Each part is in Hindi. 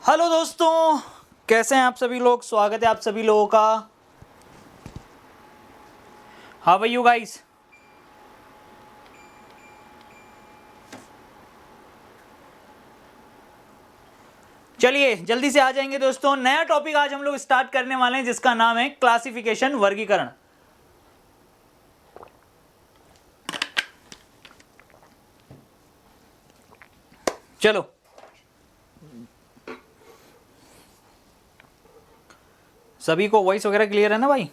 हेलो दोस्तों, कैसे हैं आप सभी लोग। स्वागत है आप सभी लोगों का। How are you guys. चलिए जल्दी से आ जाएंगे दोस्तों। नया टॉपिक आज हम लोग स्टार्ट करने वाले हैं जिसका नाम है क्लासिफिकेशन, वर्गीकरण। चलो सभी को वॉइस वगैरह क्लियर है ना भाई।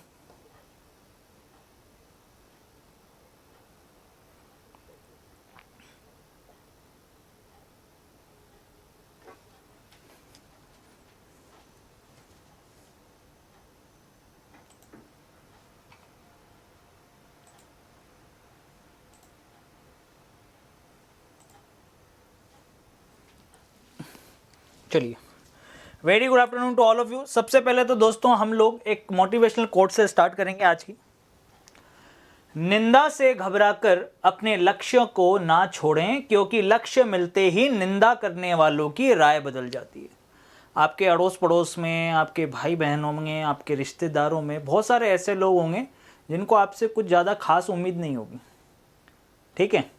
चलिए, very good afternoon to all of you. सबसे पहले तो दोस्तों हम लोग एक मोटिवेशनल कोट से स्टार्ट करेंगे आज की। निंदा से घबराकर अपने लक्ष्य को ना छोड़ें, क्योंकि लक्ष्य मिलते ही निंदा करने वालों की राय बदल जाती है। आपके अड़ोस पड़ोस में, आपके भाई बहनों में, आपके रिश्तेदारों में बहुत सारे ऐसे लोग होंगे जिनको आपसे कुछ ज़्यादा खास उम्मीद नहीं होगी, ठीक है,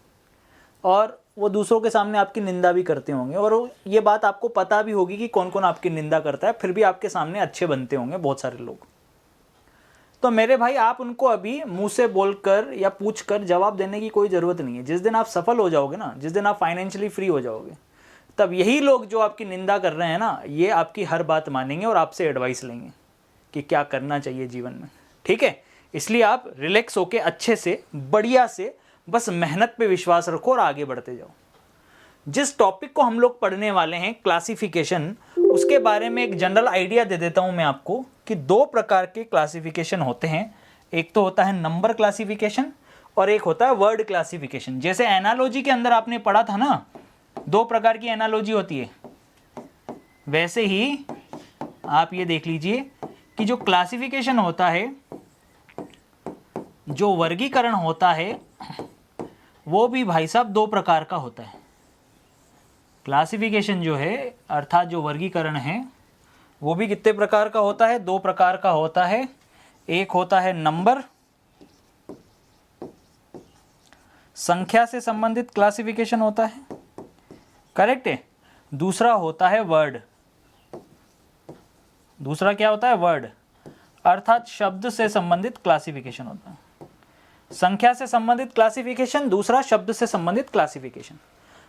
और वो दूसरों के सामने आपकी निंदा भी करते होंगे, और ये बात आपको पता भी होगी कि कौन कौन आपकी निंदा करता है, फिर भी आपके सामने अच्छे बनते होंगे बहुत सारे लोग। तो मेरे भाई, आप उनको अभी मुंह से बोलकर या पूछकर जवाब देने की कोई ज़रूरत नहीं है। जिस दिन आप सफल हो जाओगे ना, जिस दिन आप फाइनेंशियली फ्री हो जाओगे, तब यही लोग जो आपकी निंदा कर रहे हैं ना, ये आपकी हर बात मानेंगे और आपसे एडवाइस लेंगे कि क्या करना चाहिए जीवन में, ठीक है। इसलिए आप रिलैक्स होके अच्छे से, बढ़िया से, बस मेहनत पे विश्वास रखो और आगे बढ़ते जाओ। जिस टॉपिक को हम लोग पढ़ने वाले हैं, क्लासिफिकेशन, उसके बारे में एक जनरल आइडिया दे देता हूं मैं आपको कि दो प्रकार के क्लासिफिकेशन होते हैं। एक तो होता है नंबर क्लासिफिकेशन और एक होता है वर्ड क्लासिफिकेशन। जैसे एनालॉजी के अंदर आपने पढ़ा था ना, दो प्रकार की एनालॉजी होती है, वैसे ही आप ये देख लीजिए कि जो क्लासिफिकेशन होता है, जो वर्गीकरण होता है, वो भी भाई साहब दो प्रकार का होता है। क्लासिफिकेशन जो है, अर्थात जो वर्गीकरण है, वो भी कितने प्रकार का होता है? दो प्रकार का होता है। एक होता है नंबर, संख्या से संबंधित क्लासिफिकेशन होता है, करेक्ट है। दूसरा होता है वर्ड। दूसरा क्या होता है? वर्ड, अर्थात शब्द से संबंधित क्लासिफिकेशन होता है। संख्या से संबंधित क्लासिफिकेशन, दूसरा शब्द से संबंधित क्लासिफिकेशन।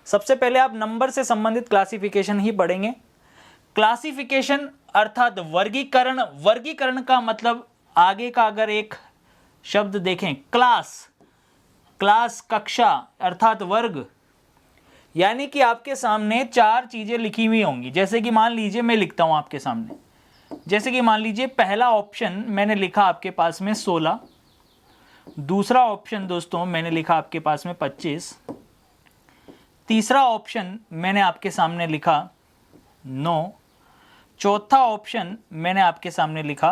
सबसे पहले आप नंबर से संबंधित क्लासिफिकेशन ही पढ़ेंगे। क्लासिफिकेशन अर्थात वर्गीकरण। वर्गीकरण का मतलब, आगे का अगर एक शब्द देखें, क्लास, क्लास कक्षा अर्थात वर्ग, यानी कि आपके सामने चार चीजें लिखी हुई होंगी। जैसे कि मान लीजिए मैं लिखता हूं आपके सामने, जैसे कि मान लीजिए पहला ऑप्शन मैंने लिखा आपके पास में 16, दूसरा ऑप्शन दोस्तों मैंने लिखा आपके पास में 25, तीसरा ऑप्शन मैंने आपके सामने लिखा 9, चौथा ऑप्शन मैंने आपके सामने लिखा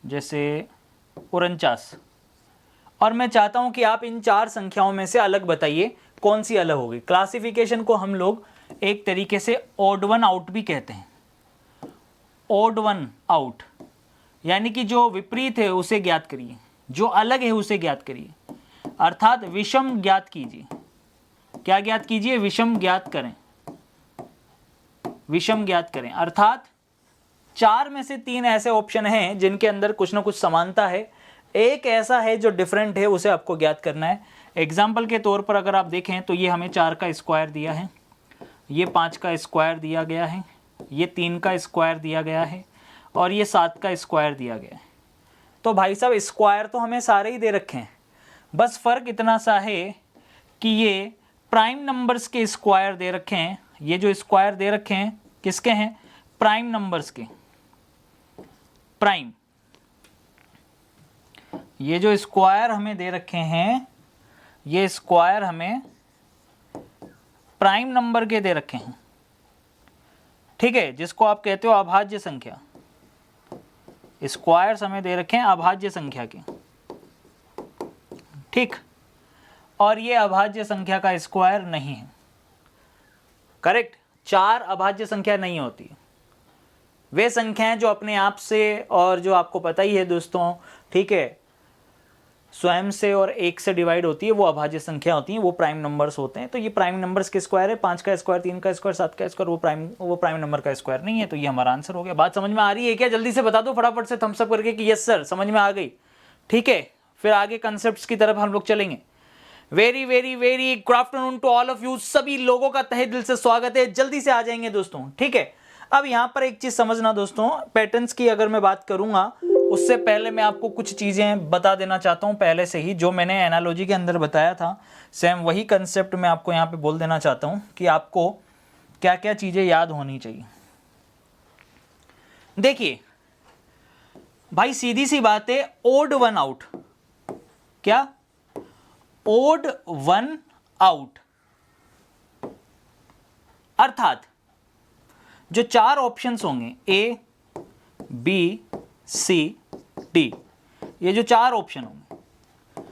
जैसे 49। और मैं चाहता हूं कि आप इन चार संख्याओं में से अलग बताइए कौन सी अलग होगी। क्लासिफिकेशन को हम लोग एक तरीके से ऑड वन आउट भी कहते हैं। ऑड वन आउट यानी कि जो विपरीत है उसे ज्ञात करिए, जो अलग है उसे ज्ञात करिए, अर्थात विषम ज्ञात कीजिए। क्या ज्ञात कीजिए? विषम ज्ञात करें। विषम ज्ञात करें अर्थात चार में से तीन ऐसे ऑप्शन हैं जिनके अंदर कुछ ना कुछ समानता है, एक ऐसा है जो डिफरेंट है, उसे आपको ज्ञात करना है। एग्जाम्पल के तौर पर अगर आप देखें तो ये हमें 4 का स्क्वायर दिया है, ये 5 का स्क्वायर दिया गया है, ये 3 का स्क्वायर दिया गया है, और ये 7 का स्क्वायर दिया गया है। तो भाई साहब स्क्वायर तो हमें सारे ही दे रखे हैं, बस फ़र्क इतना सा है कि ये प्राइम नंबर्स के स्क्वायर दे रखे हैं। ये जो स्क्वायर दे रखे हैं किसके हैं? प्राइम नंबर्स के। प्राइम, ये जो स्क्वायर हमें दे रखे हैं, ये स्क्वायर हमें प्राइम नंबर के दे रखे हैं, ठीक है, जिसको आप कहते हो अभाज्य संख्या। स्क्वायर्स हमें दे रखे हैं अभाज्य संख्या के, ठीक। और ये अभाज्य संख्या का स्क्वायर नहीं है, करेक्ट। 4 अभाज्य संख्या नहीं होती, वे संख्याएं जो अपने आप से और जो आपको पता ही है दोस्तों, ठीक है, स्वयं से और 1 से डिवाइड होती है, वो अभाज्य संख्या होती हैं, वो प्राइम नंबर्स होते हैं। तो ये प्राइम नंबर्स के स्क्वायर है, 5 का स्क्वायर, 3 का स्क्वायर, 7 का स्क्वायर, वो प्राइम नंबर का स्क्वायर नहीं है। तो ये हमारा आंसर हो गया। बात समझ में आ रही है क्या? जल्दी से बता दो फटाफट से थम्स अप करके कि यस सर समझ में आ गई। ठीक है, फिर आगे कंसेप्ट की तरफ हम लोग चलेंगे। Very very very good afternoon to all of you, सभी लोगों का तहे दिल से स्वागत है। जल्दी से आ जाएंगे दोस्तों, ठीक है। अब यहां पर एक चीज समझना दोस्तों, पैटर्न्स की अगर मैं बात करूंगा उससे पहले मैं आपको कुछ चीजें बता देना चाहता हूं पहले से ही, जो मैंने एनालॉजी के अंदर बताया था सेम वही कंसेप्ट मैं आपको यहां पे बोल देना चाहता हूं कि आपको क्या क्या चीजें याद होनी चाहिए। देखिए भाई, सीधी सी बात है, ओड वन आउट। क्या? ओड वन आउट, अर्थात जो 4 ऑप्शंस होंगे ए बी सी डी, ये जो 4 ऑप्शन होंगे,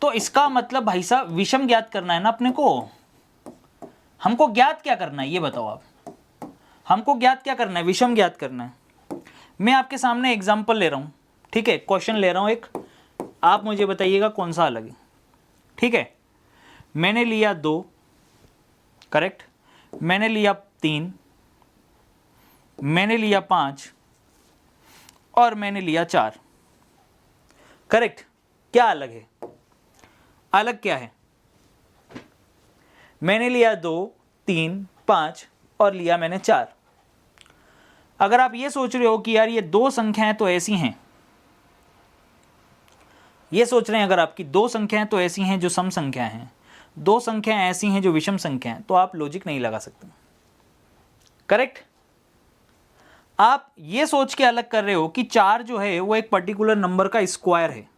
तो इसका मतलब भाई साहब विषम ज्ञात करना है ना अपने को। हमको ज्ञात क्या करना है ये बताओ आप, हमको ज्ञात क्या करना है? विषम ज्ञात करना है। मैं आपके सामने एग्जांपल ले रहा हूं, ठीक है, क्वेश्चन ले रहा हूं एक, आप मुझे बताइएगा कौन सा अलग है। ठीक है, मैंने लिया 2, करेक्ट, मैंने लिया 3, मैंने लिया 5 और मैंने लिया 4, करेक्ट। क्या अलग है? अलग क्या है? मैंने लिया 2, 3, 5 और लिया मैंने 4। अगर आप ये सोच रहे हो कि यार ये 2 संख्याएं तो ऐसी हैं, ये सोच रहे हैं अगर आपकी 2 संख्याएं तो ऐसी हैं जो सम संख्या हैं, 2 संख्याएं ऐसी हैं जो विषम संख्या हैं, तो आप लॉजिक नहीं लगा सकते, करेक्ट। आप ये सोच के अलग कर रहे हो कि 4 जो है वो एक पर्टिकुलर नंबर का स्क्वायर है,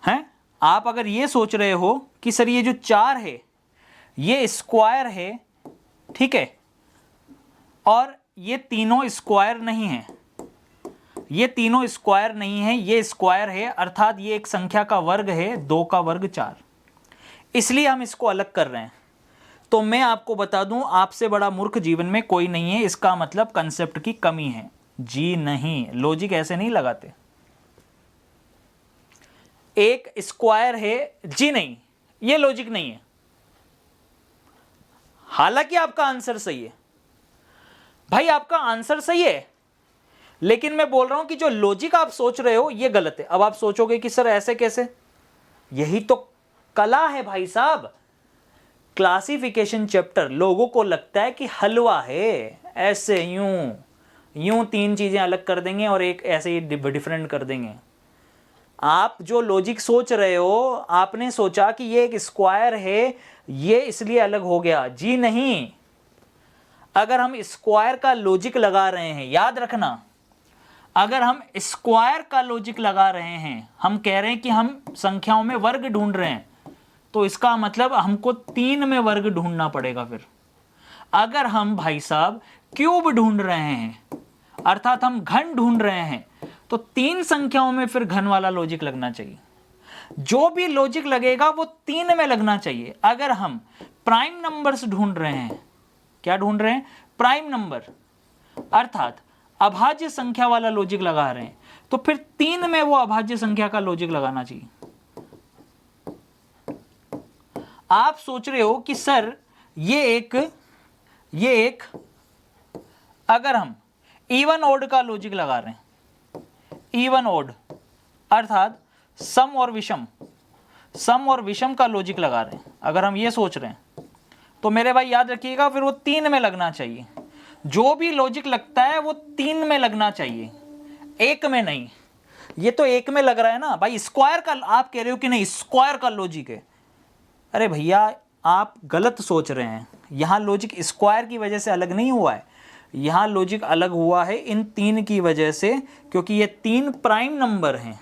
हैं? आप अगर ये सोच रहे हो कि सर ये जो 4 है ये स्क्वायर है, ठीक है, और ये तीनों स्क्वायर नहीं है, ये तीनों स्क्वायर नहीं है, ये स्क्वायर है, अर्थात ये एक संख्या का वर्ग है, 2 का वर्ग 4, इसलिए हम इसको अलग कर रहे हैं। तो मैं आपको बता दूं, आपसे बड़ा मूर्ख जीवन में कोई नहीं है, इसका मतलब कंसेप्ट की कमी है। जी नहीं, लॉजिक ऐसे नहीं लगाते। एक स्क्वायर है, जी नहीं, ये लॉजिक नहीं है। हालांकि आपका आंसर सही है भाई, आपका आंसर सही है, लेकिन मैं बोल रहा हूं कि जो लॉजिक आप सोच रहे हो ये गलत है। अब आप सोचोगे कि सर ऐसे कैसे, यही तो कला है भाई साहब। क्लासिफिकेशन चैप्टर लोगों को लगता है कि हलवा है, ऐसे यूं यूं 3 चीजें अलग कर देंगे और एक ऐसे ही डिफरेंट कर देंगे। आप जो लॉजिक सोच रहे हो, आपने सोचा कि ये एक स्क्वायर है, ये इसलिए अलग हो गया। जी नहीं, अगर हम स्क्वायर का लॉजिक लगा रहे हैं, याद रखना, अगर हम स्क्वायर का लॉजिक लगा रहे हैं, हम कह रहे हैं कि हम संख्याओं में वर्ग ढूंढ रहे हैं, तो इसका मतलब हमको 3 में वर्ग ढूंढना पड़ेगा। फिर अगर हम भाई साहब क्यूब ढूंढ रहे हैं, अर्थात हम घन ढूंढ रहे हैं, तो 3 संख्याओं में फिर घन वाला लॉजिक लगना चाहिए। जो भी लॉजिक लगेगा वो 3 में लगना चाहिए। अगर हम प्राइम नंबर्स ढूंढ रहे हैं, क्या ढूंढ रहे हैं? प्राइम नंबर, अर्थात अभाज्य संख्या वाला लॉजिक लगा रहे हैं, तो फिर 3 में वो अभाज्य संख्या का लॉजिक लगाना चाहिए। आप सोच रहे हो कि सर ये एक अगर हम इवन ओड का लॉजिक लगा रहे हैं, इवन ओड अर्थात सम और विषम का लॉजिक लगा रहे हैं, अगर हम ये सोच रहे हैं, तो मेरे भाई याद रखिएगा फिर वो 3 में लगना चाहिए। जो भी लॉजिक लगता है वो 3 में लगना चाहिए, 1 में नहीं। ये तो 1 में लग रहा है ना भाई, स्क्वायर का आप कह रहे हो कि नहीं स्क्वायर का लॉजिक है। अरे भैया आप गलत सोच रहे हैं, यहाँ लॉजिक स्क्वायर की वजह से अलग नहीं हुआ है, यहाँ लॉजिक अलग हुआ है इन 3 की वजह से, क्योंकि ये 3 प्राइम नंबर हैं।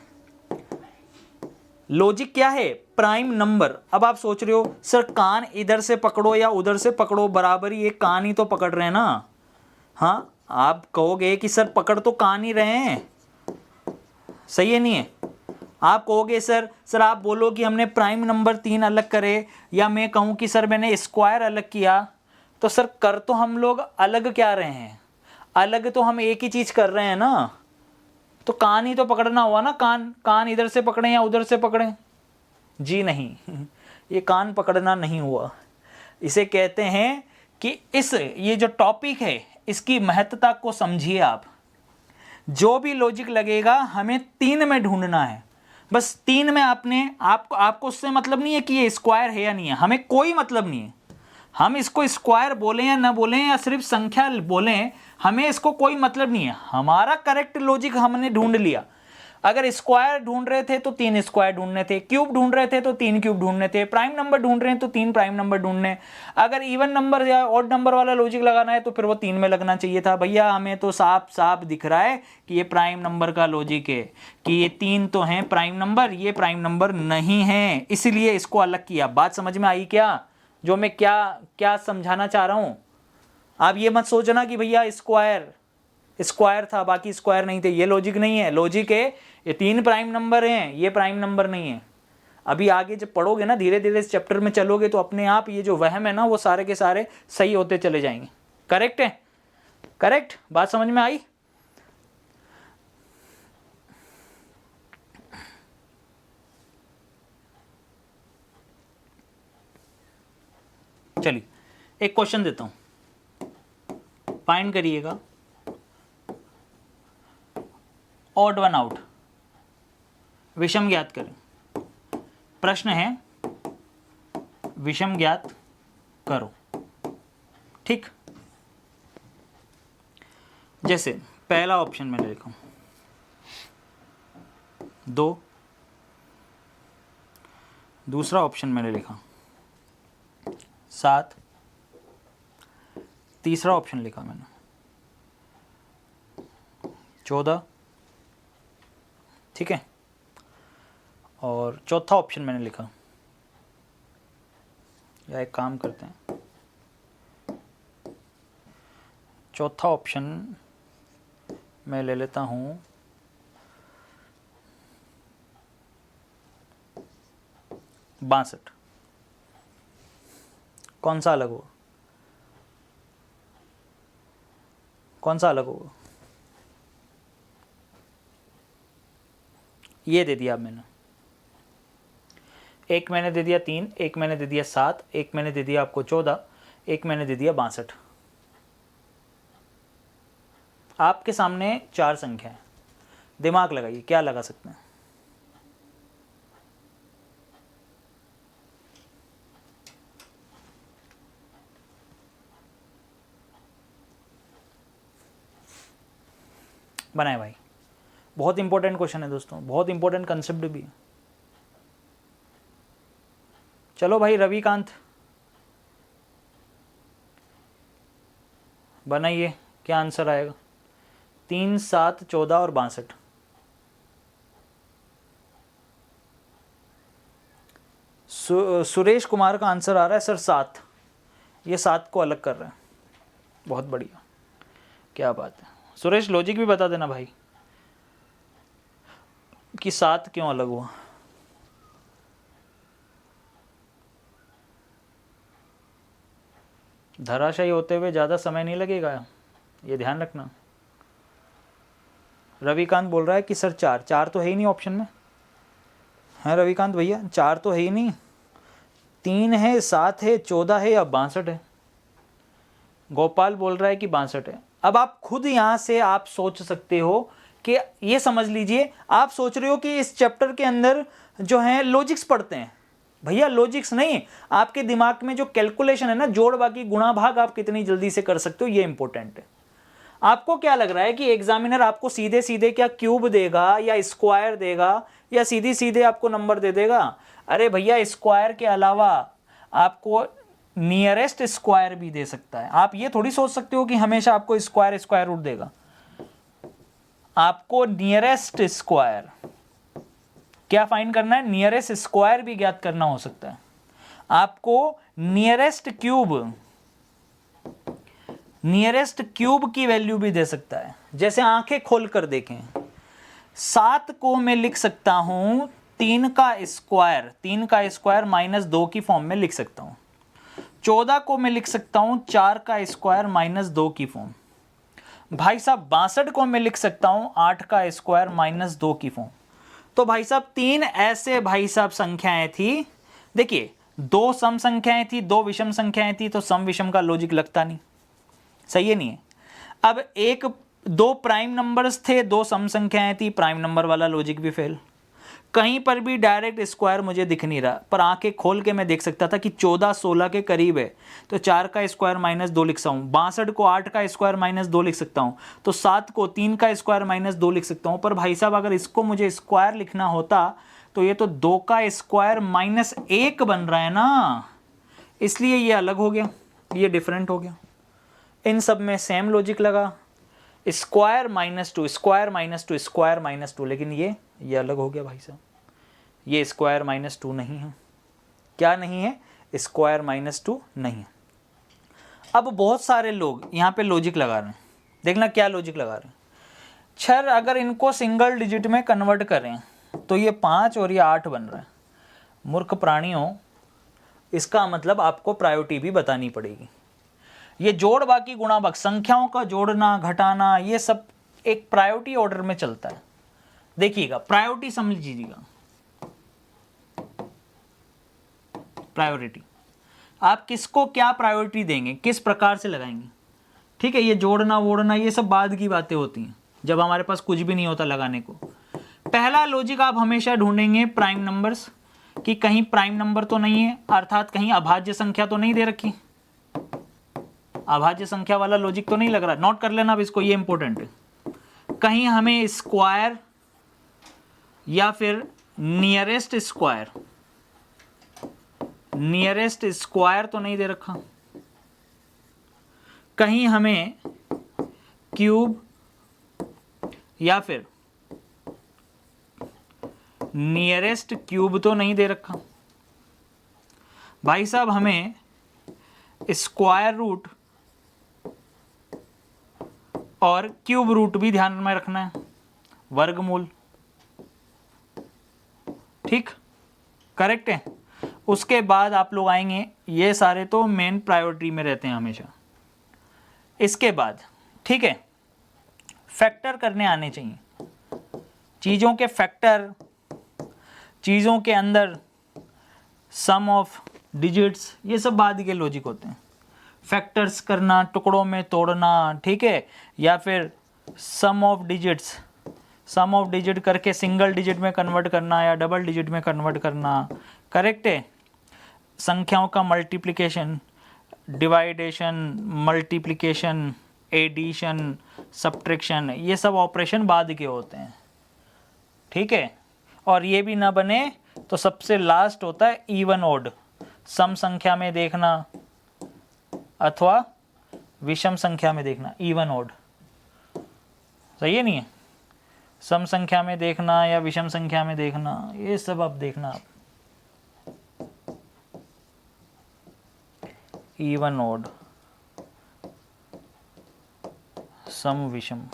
लॉजिक क्या है? Prime number. अब आप सोच रहे हो सर कान इधर से पकड़ो या उधर से पकड़ो बराबर ही, एक कान ही तो पकड़ रहे हैं ना। हाँ, आप कहोगे कि सर पकड़ तो कान ही रहे हैं, सही है नहीं है? आप कहोगे सर आप बोलो कि हमने प्राइम नंबर 3 अलग करे, या मैं कहूं कि सर मैंने स्क्वायर अलग किया, तो सर कर तो हम लोग अलग क्या रहे हैं, अलग तो हम एक ही चीज कर रहे हैं ना, तो कान ही तो पकड़ना हुआ ना, कान कान इधर से पकड़े या उधर से पकड़े, जी नहीं ये कान पकड़ना नहीं हुआ। इसे कहते हैं कि ये जो टॉपिक है इसकी महत्ता को समझिए आप। जो भी लॉजिक लगेगा हमें 3 में ढूंढना है, बस 3 में आपको उससे मतलब नहीं है कि ये स्क्वायर है या नहीं है, हमें कोई मतलब नहीं है। हम इसको स्क्वायर बोलें या ना बोलें या सिर्फ संख्या बोलें, हमें इसको कोई मतलब नहीं है। हमारा करेक्ट लॉजिक हमने ढूंढ लिया। अगर स्क्वायर ढूंढ रहे थे तो 3 स्क्वायर ढूंढने थे, क्यूब ढूंढ रहे थे तो 3 क्यूब ढूंढने थे, प्राइम नंबर ढूंढ रहे हैं तो 3 प्राइम नंबर ढूंढने, अगर इवन नंबर या ऑड नंबर वाला लॉजिक लगाना है तो फिर वो 3 में लगना चाहिए था। भैया हमें तो साफ साफ दिख रहा है कि ये प्राइम नंबर का लॉजिक है, कि ये 3 तो हैं प्राइम नंबर, ये प्राइम नंबर नहीं है, इसलिए इसको अलग किया। बात समझ में आई क्या, जो मैं क्या क्या समझाना चाह रहा हूं? आप ये मत सोचना कि भैया स्क्वायर था बाकी स्क्वायर नहीं थे, ये लॉजिक नहीं है। लॉजिक है ये 3 प्राइम नंबर हैं, ये प्राइम नंबर नहीं है। अभी आगे जब पढ़ोगे ना, धीरे धीरे इस चैप्टर में चलोगे तो अपने आप ये जो वहम है ना वो सारे के सारे सही होते चले जाएंगे। करेक्ट है? करेक्ट? बात समझ में आई? चलिए एक क्वेश्चन देता हूं, फाइंड करिएगा ऑड वन आउट, विषम ज्ञात करें। प्रश्न है विषम ज्ञात करो, ठीक। जैसे पहला ऑप्शन मैंने लिखा 2, दूसरा ऑप्शन मैंने लिखा 7, तीसरा ऑप्शन लिखा मैंने 14, ठीक है, और चौथा ऑप्शन मैंने लिखा, या एक काम करते हैं, चौथा ऑप्शन मैं ले लेता हूं 62। कौन सा अलग होगा? कौन सा अलग होगा? ये दे दिया मैंने, एक मैंने दे दिया 3, एक मैंने दे दिया 7, एक मैंने दे दिया आपको 14, एक मैंने दे दिया 62। आपके सामने 4 संख्या है, दिमाग लगाइए क्या लगा सकते हैं। बनाए भाई, बहुत इंपॉर्टेंट क्वेश्चन है दोस्तों, बहुत इंपॉर्टेंट कंसेप्ट भी है। चलो भाई रविकांत बनाइए, क्या आंसर आएगा? 3, 7, 14 और 62। सुरेश कुमार का आंसर आ रहा है सर 7, ये 7 को अलग कर रहे हैं। बहुत बढ़िया, क्या बात है सुरेश, लॉजिक भी बता देना भाई कि 7 क्यों अलग हुआ। धराशायी होते हुए ज़्यादा समय नहीं लगेगा, ये ध्यान रखना। रविकांत बोल रहा है कि सर 4 तो है ही नहीं ऑप्शन में, है रविकांत भैया? 4 तो है ही नहीं, 3 है, 7 है, 14 है या 62 है। गोपाल बोल रहा है कि 62 है। अब आप खुद यहाँ से आप सोच सकते हो कि ये समझ लीजिए, आप सोच रहे हो कि इस चैप्टर के अंदर जो है लॉजिक्स पढ़ते हैं। भैया लॉजिक्स नहीं, आपके दिमाग में जो कैलकुलेशन है ना, जोड़ बाकी गुणा भाग आप कितनी जल्दी से कर सकते हो, ये इंपॉर्टेंट है। आपको क्या लग रहा है कि एग्जामिनर आपको सीधे सीधे क्या क्यूब देगा या स्क्वायर देगा या सीधी सीधे आपको नंबर दे देगा? अरे भैया स्क्वायर के अलावा आपको नियरेस्ट स्क्वायर भी दे सकता है। आप ये थोड़ी सोच सकते हो कि हमेशा आपको स्क्वायर रूट देगा। आपको नियरेस्ट स्क्वायर क्या फाइंड करना है? नियरेस्ट स्क्वायर भी ज्ञात करना हो सकता है। आपको नियरेस्ट क्यूब की वैल्यू भी दे सकता है। जैसे आंखें खोलकर देखें, 7 को मैं लिख सकता हूं 3 का स्क्वायर -2 की फॉर्म में लिख सकता हूं। 14 को मैं लिख सकता हूं 4 का स्क्वायर माइनस 2 की फॉर्म। भाई साहब 62 को मैं लिख सकता हूं 8 का स्क्वायर माइनस 2 की फॉर्म। तो भाई साहब तीन ऐसे भाई साहब संख्याएं थी। देखिए, दो सम संख्याएं थी, दो विषम संख्याएं थी, तो सम विषम का लॉजिक लगता नहीं, सही है नहीं है। अब एक दो प्राइम नंबर्स थे, दो सम संख्याएं थी, प्राइम नंबर वाला लॉजिक भी फेल। कहीं पर भी डायरेक्ट स्क्वायर मुझे दिख नहीं रहा, पर आंखें खोल के मैं देख सकता था कि 14 16 के करीब है, तो 4 का स्क्वायर माइनस 2 लिख सकता हूँ। 62 को 8 का स्क्वायर माइनस 2 लिख सकता हूँ, तो 7 को 3 का स्क्वायर माइनस 2 लिख सकता हूँ। पर भाई साहब अगर इसको मुझे स्क्वायर लिखना होता तो ये तो 2 का स्क्वायर माइनस 1 बन रहा है ना, इसलिए ये अलग हो गया, ये डिफरेंट हो गया। इन सब में सेम लॉजिक लगा, square minus 2 square minus 2 square minus 2, लेकिन ये अलग हो गया भाई साहब, ये स्क्वायर माइनस 2 नहीं है। क्या नहीं है? स्क्वायर माइनस 2 नहीं है। अब बहुत सारे लोग यहाँ पे लॉजिक लगा रहे हैं, देखना क्या लॉजिक लगा रहे हैं। छर अगर इनको सिंगल डिजिट में कन्वर्ट करें तो ये 5 और ये 8 बन रहा है। मूर्ख प्राणियों, इसका मतलब आपको प्रायोरिटी भी बतानी पड़ेगी। ये जोड़ बाकी गुणा भाग, संख्याओं का जोड़ना घटाना, ये सब एक प्रायोरिटी ऑर्डर में चलता है। देखिएगा, प्रायोरिटी समझ लीजिएगा, प्रायोरिटी आप किसको क्या प्रायोरिटी देंगे, किस प्रकार से लगाएंगे, ठीक है। ये जोड़ना वोड़ना ये सब बाद की बातें होती हैं, जब हमारे पास कुछ भी नहीं होता लगाने को। पहला लॉजिक आप हमेशा ढूंढेंगे प्राइम नंबर्स, कि कहीं प्राइम नंबर तो नहीं है, अर्थात कहीं अभाज्य संख्या तो नहीं दे रखी। अभाज्य संख्या वाला लॉजिक तो नहीं लग रहा, नोट कर लेना अब इसको, ये इंपॉर्टेंट है। कहीं हमें स्क्वायर या फिर नियरेस्ट स्क्वायर तो नहीं दे रखा। कहीं हमें क्यूब या फिर नियरेस्ट क्यूब तो नहीं दे रखा। भाई साहब हमें स्क्वायर रूट और क्यूब रूट भी ध्यान में रखना है, वर्गमूल, ठीक, करेक्ट है। उसके बाद आप लोग आएंगे, ये सारे तो मेन प्रायोरिटी में रहते हैं हमेशा। इसके बाद ठीक है, फैक्टर करने आने चाहिए, चीज़ों के फैक्टर, चीज़ों के अंदर सम ऑफ डिजिट्स, ये सब बाद के लॉजिक होते हैं। फैक्टर्स करना, टुकड़ों में तोड़ना, ठीक है, या फिर सम ऑफ डिजिट करके सिंगल डिजिट में कन्वर्ट करना या डबल डिजिट में कन्वर्ट करना, करेक्ट है। संख्याओं का मल्टीप्लिकेशन, डिवाइडेशन, मल्टीप्लिकेशन, एडिशन, सब्ट्रैक्शन, ये सब ऑपरेशन बाद के होते हैं, ठीक है। और ये भी ना बने तो सबसे लास्ट होता है इवन ऑड, सम संख्या में देखना अथवा विषम संख्या में देखना, इवन ऑड, सही है नहीं है। सम संख्या में देखना या विषम संख्या में देखना, ये सब आप देखना आप, इवन ऑड, सम विषम,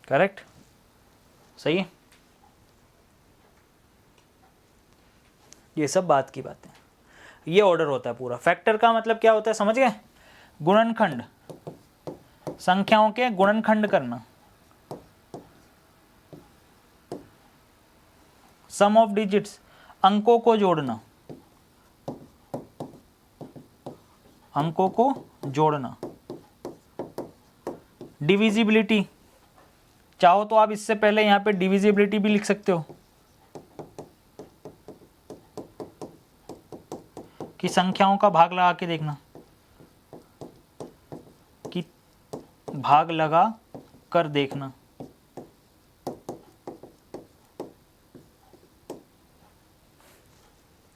करेक्ट, सही है। ये सब बात की बातें, ये ऑर्डर होता है पूरा। फैक्टर का मतलब क्या होता है समझ गए? गुणनखंड, संख्याओं के गुणनखंड करना। सम ऑफ डिजिट्स, अंकों को जोड़ना, अंकों को जोड़ना। डिविजिबिलिटी, चाहो तो आप इससे पहले यहां पे डिविजिबिलिटी भी लिख सकते हो कि संख्याओं का भाग लगा के देखना, कि भाग लगा कर देखना,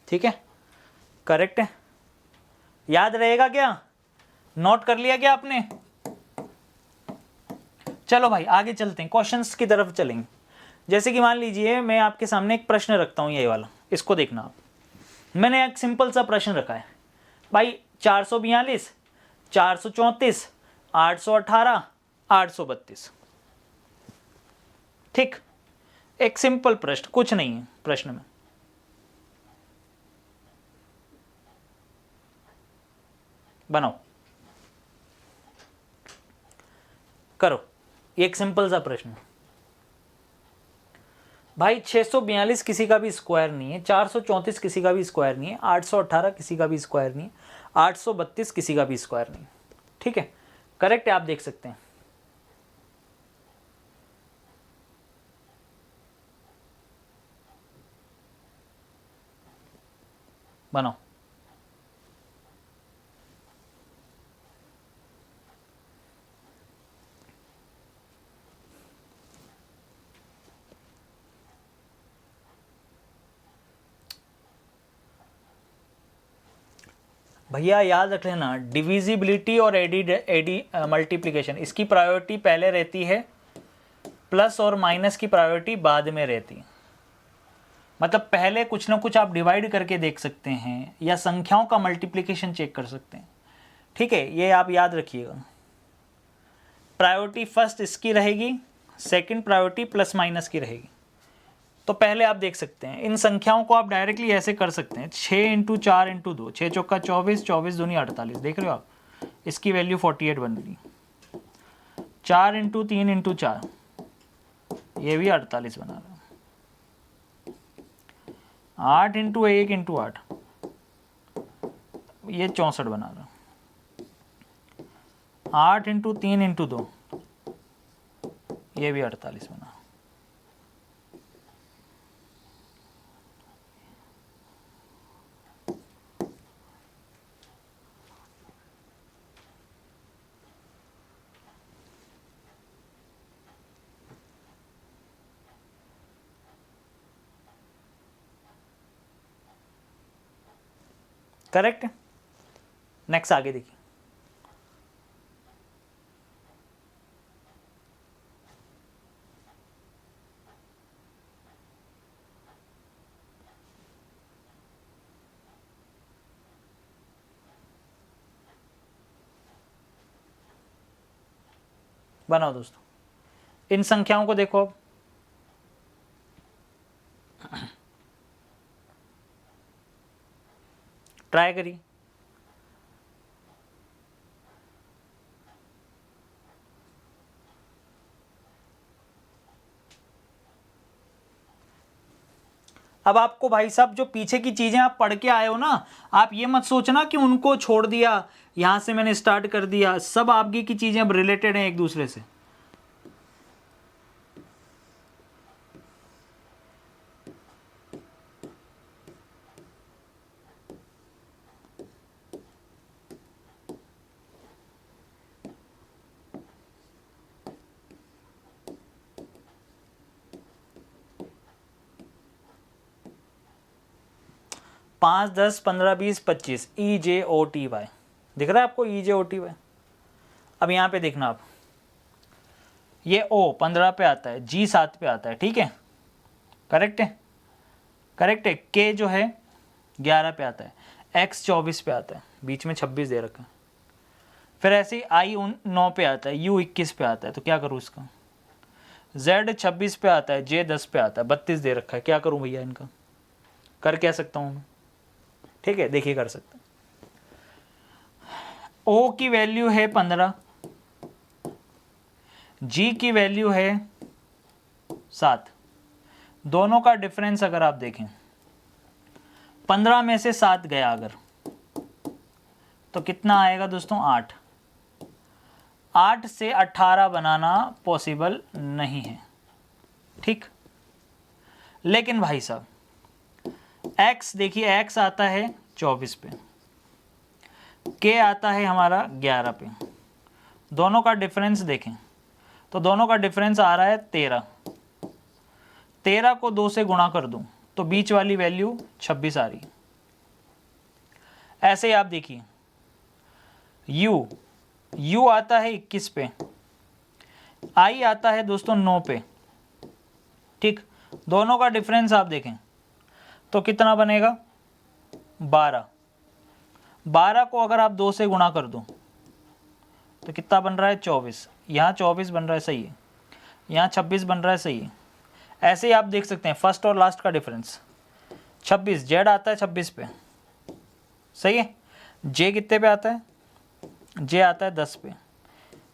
ठीक है, करेक्ट है। याद रहेगा क्या? नोट कर लिया क्या आपने? चलो भाई आगे चलते हैं, क्वेश्चंस की तरफ चलेंगे। जैसे कि मान लीजिए मैं आपके सामने एक प्रश्न रखता हूं, ये वाला, इसको देखना आप। मैंने एक सिंपल सा प्रश्न रखा है भाई, 442, 434, 818, 832, ठीक, एक सिंपल प्रश्न, कुछ नहीं है प्रश्न में। बनाओ, करो, एक सिंपल सा प्रश्न भाई। 642 किसी का भी स्क्वायर नहीं है, 434 किसी का भी स्क्वायर नहीं है, 818 किसी का भी स्क्वायर नहीं है, 832 किसी का भी स्क्वायर नहीं है। ठीक है, करेक्ट है, आप देख सकते हैं। बनाओ, भैया याद रख लेना, डिविजिबिलिटी और एडी मल्टीप्लिकेशन, इसकी प्रायोरिटी पहले रहती है, प्लस और माइनस की प्रायोरिटी बाद में रहती है। मतलब पहले कुछ ना कुछ आप डिवाइड करके देख सकते हैं या संख्याओं का मल्टीप्लिकेशन चेक कर सकते हैं। ठीक है, ये आप याद रखिएगा। प्रायोरिटी फर्स्ट इसकी रहेगी, सेकंड प्रायोरिटी प्लस माइनस की रहेगी। तो पहले आप देख सकते हैं इन संख्याओं को आप डायरेक्टली ऐसे कर सकते हैं, 6 × 4 × 2, 6 चौका 24, 24 दूनी 48, देख रहे हो आप, इसकी वैल्यू 48 बन रही। 4 × 3 × 4, ये भी 48 बना रहा। 8 × 1 × 8, ये 64 बना रहा। 8 × 3 × 2, ये भी 48 बना। करेक्ट। नेक्स्ट आगे देखिए, बनाओ दोस्तों, इन संख्याओं को देखो अब। ट्राई करिए। अब आपको भाई साहब जो पीछे की चीजें आप पढ़ के आए हो ना, आप ये मत सोचना कि उनको छोड़ दिया, यहां से मैंने स्टार्ट कर दिया। सब आगे की चीजें अब रिलेटेड हैं एक दूसरे से। पाँच, 10, 15, 20, 25, EJOTY दिख रहा है आपको, EJOTY। अब यहाँ पे देखना आप, ये O 15 पे आता है, G 7 पे आता है, ठीक है, करेक्ट है, करेक्ट है। K जो है 11 पे आता है, X 24 पे आता है, बीच में 26 दे रखा है। फिर ऐसे ही I 9 पे आता है, U 21 पे आता है, तो क्या करूँ इसका। Z 26 पे आता है, J 10 पे आता है, 32 दे रखा है, क्या करूँ भैया इनका, कर क्या सकता हूँ मैं। ठीक है, देखिए कर सकते हैं। O की वैल्यू है 15, G की वैल्यू है 7, दोनों का डिफरेंस अगर आप देखें, 15 में से 7 गया अगर, तो कितना आएगा दोस्तों, 8। 8 से 18 बनाना पॉसिबल नहीं है, ठीक। लेकिन भाई साहब x देखिए, x आता है 24 पे, k आता है हमारा 11 पे, दोनों का डिफरेंस देखें तो दोनों का डिफरेंस आ रहा है 13। 13 को 2 से गुणा कर दूं तो बीच वाली वैल्यू 26 आ रही। ऐसे ही आप देखिए, u आता है 21 पे, i आता है दोस्तों 9 पे, ठीक। दोनों का डिफरेंस आप देखें तो कितना बनेगा, 12। 12 को अगर आप 2 से गुणा कर दो तो कितना बन रहा है, 24। यहाँ 24 बन रहा है, सही है, यहाँ 26 बन रहा है, सही है। ऐसे ही आप देख सकते हैं फर्स्ट और लास्ट का डिफरेंस 26, जेड आता है 26 पे, सही है। जे कितने पे आता है, जे आता है 10 पे,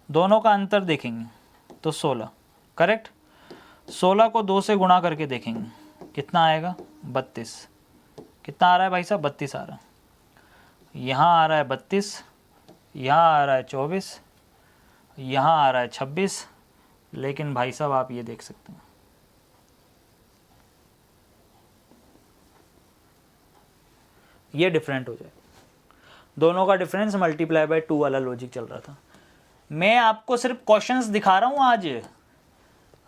दोनों का अंतर देखेंगे तो 16, करेक्ट। 16 को 2 से गुणा करके देखेंगे कितना आएगा, 32। कितना आ रहा है भाई साहब, 32 आ रहा है। यहाँ आ रहा है 32, यहाँ आ रहा है 24, यहाँ आ रहा है 26, लेकिन भाई साहब आप ये देख सकते हैं, ये डिफरेंट हो जाए। दोनों का डिफरेंस मल्टीप्लाई बाय 2 वाला लॉजिक चल रहा था। मैं आपको सिर्फ क्वेश्चंस दिखा रहा हूं आज।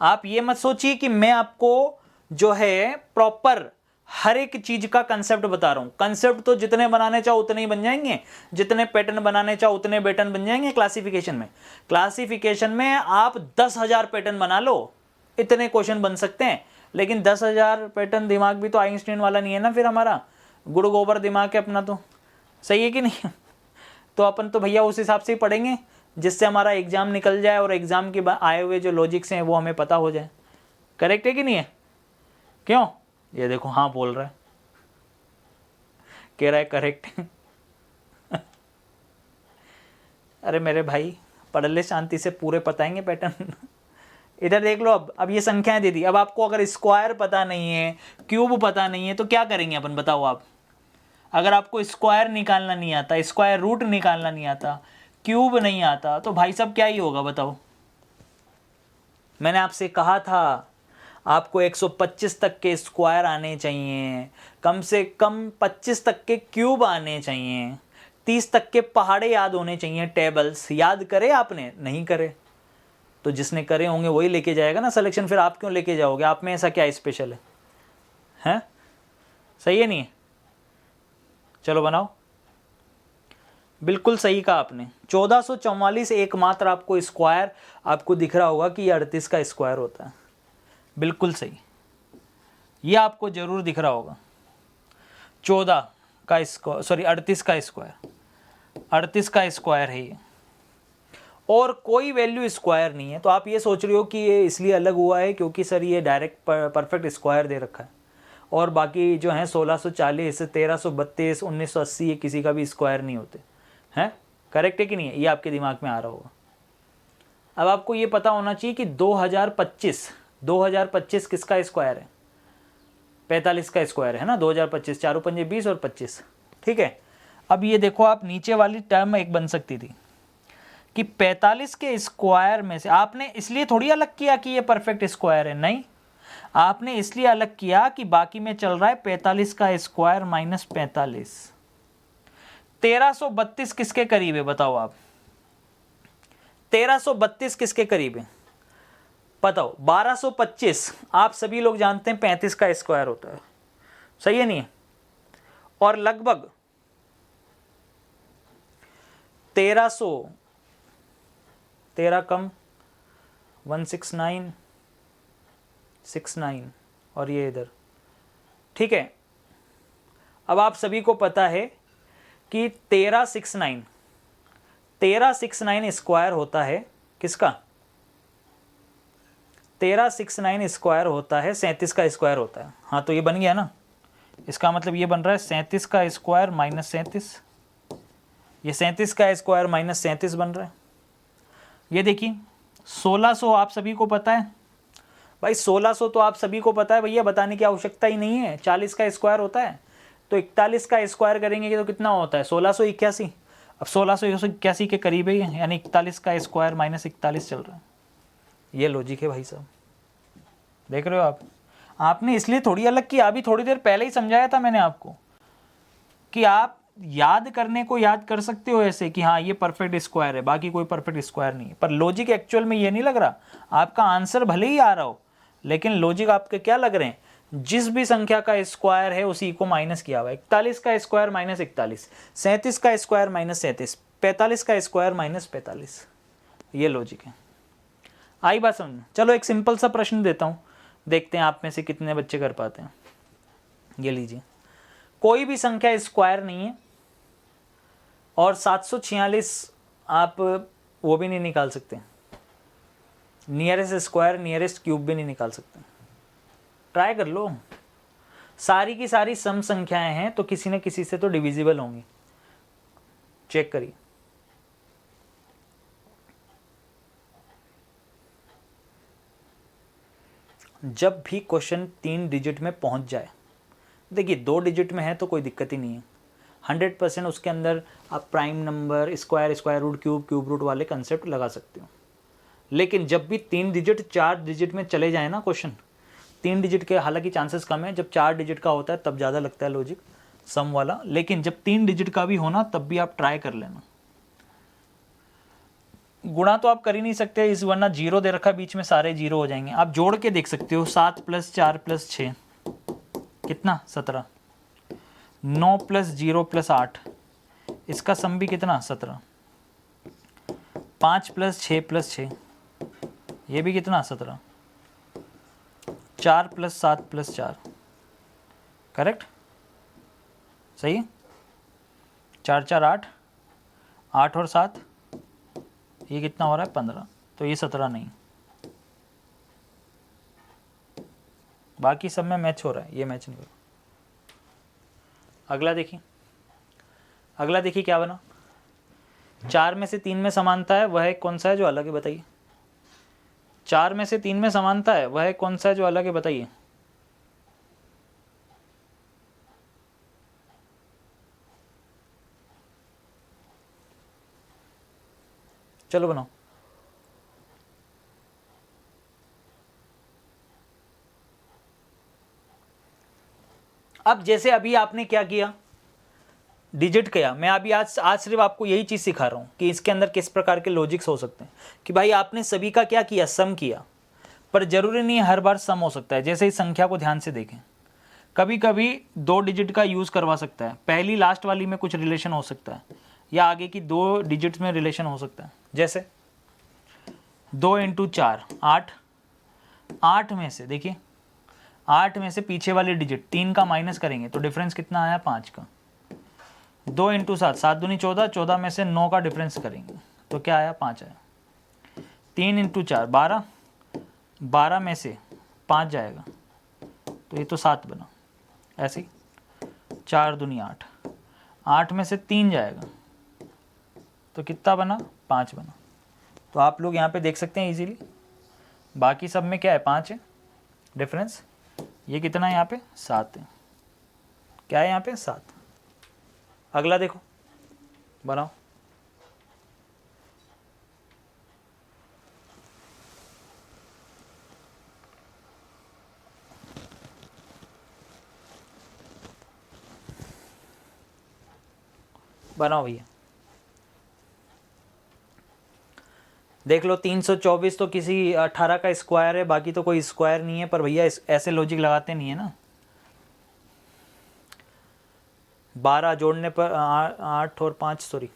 आप ये मत सोचिए कि मैं आपको जो है प्रॉपर हर एक चीज का कंसेप्ट बता रहा हूं। कंसेप्ट तो जितने बनाने चाहो उतने ही बन जाएंगे, जितने पैटर्न बनाने चाहो उतने पैटर्न बन जाएंगे। क्लासिफिकेशन में आप 10,000 पैटर्न बना लो, इतने क्वेश्चन बन सकते हैं। लेकिन 10,000 पैटर्न दिमाग भी तो आइंस्टीन वाला नहीं है ना, फिर हमारा गुड़ गोबर दिमाग है अपना, तो सही है कि नहीं। तो अपन तो भैया उस हिसाब से ही पढ़ेंगे जिससे हमारा एग्जाम निकल जाए और एग्जाम के आए हुए जो लॉजिक्स हैं वो हमें पता हो जाए। करेक्ट है कि नहीं है? क्यों, ये देखो हाँ बोल रहा है, कह रहा है करेक्ट है। अरे मेरे भाई पढ़ ले शांति से, पूरे बताएंगे पैटर्न। इधर देख लो, अब ये संख्याएं दे दी। अब आपको अगर स्क्वायर पता नहीं है, क्यूब पता नहीं है, तो क्या करेंगे अपन, बताओ आप। अगर आपको स्क्वायर निकालना नहीं आता, स्क्वायर रूट निकालना नहीं आता, क्यूब नहीं आता, तो भाई साहब क्या ही होगा बताओ। मैंने आपसे कहा था आपको 125 तक के स्क्वायर आने चाहिए, कम से कम 25 तक के क्यूब आने चाहिए, 30 तक के पहाड़े याद होने चाहिए, टेबल्स याद करे आपने, नहीं करे। तो जिसने करे होंगे वही लेके जाएगा ना सिलेक्शन। फिर आप क्यों लेके जाओगे, आप में ऐसा क्या स्पेशल है, हैं? सही है नहीं है? चलो बनाओ। बिल्कुल सही कहा आपने, 1444 एकमात्र आपको स्क्वायर आपको दिख रहा होगा कि ये 38 का स्क्वायर होता है। बिल्कुल सही, ये आपको जरूर दिख रहा होगा। 14 का स्क्वायर, सॉरी 38 का स्क्वायर, 38 का स्क्वायर है ये, और कोई वैल्यू स्क्वायर नहीं है। तो आप ये सोच रहे हो कि ये इसलिए अलग हुआ है क्योंकि सर ये डायरेक्ट परफेक्ट स्क्वायर दे रखा है, और बाकी जो हैं 1640, 1332, 1980 ये किसी का भी स्क्वायर नहीं होते हैं। करेक्ट है कि नहीं है? ये आपके दिमाग में आ रहा होगा। अब आपको ये पता होना चाहिए कि 2025 किसका स्क्वायर है, 45 का स्क्वायर है ना। 2025 चारों पंजे 20 और 25, ठीक है। अब ये देखो, आप नीचे वाली टर्म एक बन सकती थी कि 45 के स्क्वायर में से, आपने इसलिए थोड़ी अलग किया कि ये परफेक्ट स्क्वायर है, नहीं, आपने इसलिए अलग किया कि बाकी में चल रहा है 45 का स्क्वायर माइनस 45। 1332 किसके करीब है बताओ आप, 1332 किसके करीब है बताओ। 1225 आप सभी लोग जानते हैं 35 का स्क्वायर होता है, सही है नहीं है? और लगभग 13 कम 169 और ये इधर, ठीक है। अब आप सभी को पता है कि 1369 स्क्वायर होता है किसका, 1369 स्क्वायर होता है 37 का स्क्वायर होता है। हाँ तो ये बन गया ना, इसका मतलब ये बन रहा है 37 का स्क्वायर माइनस 37, ये 37 का स्क्वायर माइनस 37 बन रहा है। ये देखिए 1600 आप सभी को पता है भाई, 1600 तो आप सभी को पता है भैया, बताने की आवश्यकता ही नहीं है। 40 का स्क्वायर होता है, तो 41 का स्क्वायर करेंगे तो कितना होता है 1681। अब 1681 के करीब है, यानी 41 का स्क्वायर माइनस 41 चल रहा है। ये लॉजिक है भाई साहब, देख रहे हो आप। आपने इसलिए थोड़ी अलग किया, अभी थोड़ी देर पहले ही समझाया था मैंने आपको कि आप याद करने को याद कर सकते हो ऐसे कि हाँ ये परफेक्ट स्क्वायर है, बाकी कोई परफेक्ट स्क्वायर नहीं है। पर लॉजिक एक्चुअल में ये नहीं लग रहा। आपका आंसर भले ही आ रहा हो, लेकिन लॉजिक आपके क्या लग रहे हैं, जिस भी संख्या का स्क्वायर है उसी को माइनस किया हुआ है। 41 का स्क्वायर माइनस 41, 37 का स्क्वायर माइनस 37, 45 का स्क्वायर माइनस 45, ये लॉजिक है। आई बात समझ में? चलो एक सिंपल सा प्रश्न देता हूँ, देखते हैं आप में से कितने बच्चे कर पाते हैं। ये लीजिए, कोई भी संख्या स्क्वायर नहीं है और 746 आप वो भी नहीं निकाल सकते, नियरेस्ट स्क्वायर नियरेस्ट क्यूब भी नहीं निकाल सकते। ट्राई कर लो, सारी की सारी सम संख्याएं हैं तो किसी न किसी से तो डिविजिबल होंगी। चेक करिए, जब भी क्वेश्चन 3 डिजिट में पहुंच जाए, देखिए 2 डिजिट में है तो कोई दिक्कत ही नहीं है, 100% उसके अंदर आप prime number, square, square root, cube, cube root वाले कंसेप्ट लगा सकते हो। लेकिन जब भी 3 डिजिट 4 डिजिट में चले जाए ना क्वेश्चन, 3 डिजिट के हालांकि चांसेस कम है, जब 4 डिजिट का होता है तब ज़्यादा लगता है लॉजिक सम वाला, लेकिन जब 3 डिजिट का भी होना तब भी आप ट्राई कर लेना। गुणा तो आप कर ही नहीं सकते इस, वरना जीरो दे रखा बीच में, सारे जीरो हो जाएंगे। आप जोड़ के देख सकते हो, 7 + 4 + 6 कितना, 17, 9 + 0 + 8, इसका सम भी कितना, 17, 5 + 6 + 6, ये भी कितना, 17, 4 + 7 + 4, करेक्ट, सही है, 4 4 8, 8 और 7, ये कितना हो रहा है, 15, तो ये 17 नहीं, बाकी सब में मैच हो रहा है, ये मैच नहीं हो रहा। अगला देखिए, अगला देखिए क्या बना, 4 में से 3 में समानता है, वह कौन सा है जो अलग है, बताइए। 4 में से 3 में समानता है, वह कौन सा है जो अलग है, बताइए। चलो बनाओ। अब जैसे अभी आपने क्या किया, डिजिट किया, मैं अभी आज सिर्फ आपको यही चीज़ सिखा रहा हूँ कि इसके अंदर किस प्रकार के लॉजिक्स हो सकते हैं, कि भाई आपने सभी का क्या किया, सम किया, पर जरूरी नहीं हर बार सम हो सकता है। जैसे इस संख्या को ध्यान से देखें, कभी कभी 2 डिजिट का यूज़ करवा सकता है, पहली लास्ट वाली में कुछ रिलेशन हो सकता है, या आगे की 2 डिजिट्स में रिलेशन हो सकता है। जैसे 2 × 4 8, 8 में से देखिए, 8 में से पीछे वाली डिजिट 3 का माइनस करेंगे तो डिफरेंस कितना आया, 5 का। 2 × 7, 7 दूनी 14, 14 में से 9 का डिफरेंस करेंगे तो क्या आया, 5 आया। 3 × 4 12, 12 में से 5 जाएगा तो ये तो 7 बना, ऐसे ही 4 दूनी 8, 8 में से 3 जाएगा तो कितना बना, 5 बना। तो आप लोग यहाँ पे देख सकते हैं इजीली, बाकी सब में क्या है, 5 है डिफरेंस, ये कितना है यहाँ पे, 7 है, क्या है यहाँ पे, 7। अगला देखो, बनाओ। बनाओ भैया, देख लो 324 तो किसी 18 का स्क्वायर है, बाकी तो कोई स्क्वायर नहीं है, पर भैया ऐसे लॉजिक लगाते नहीं है ना। 12 जोड़ने पर 8 और 5 सॉरी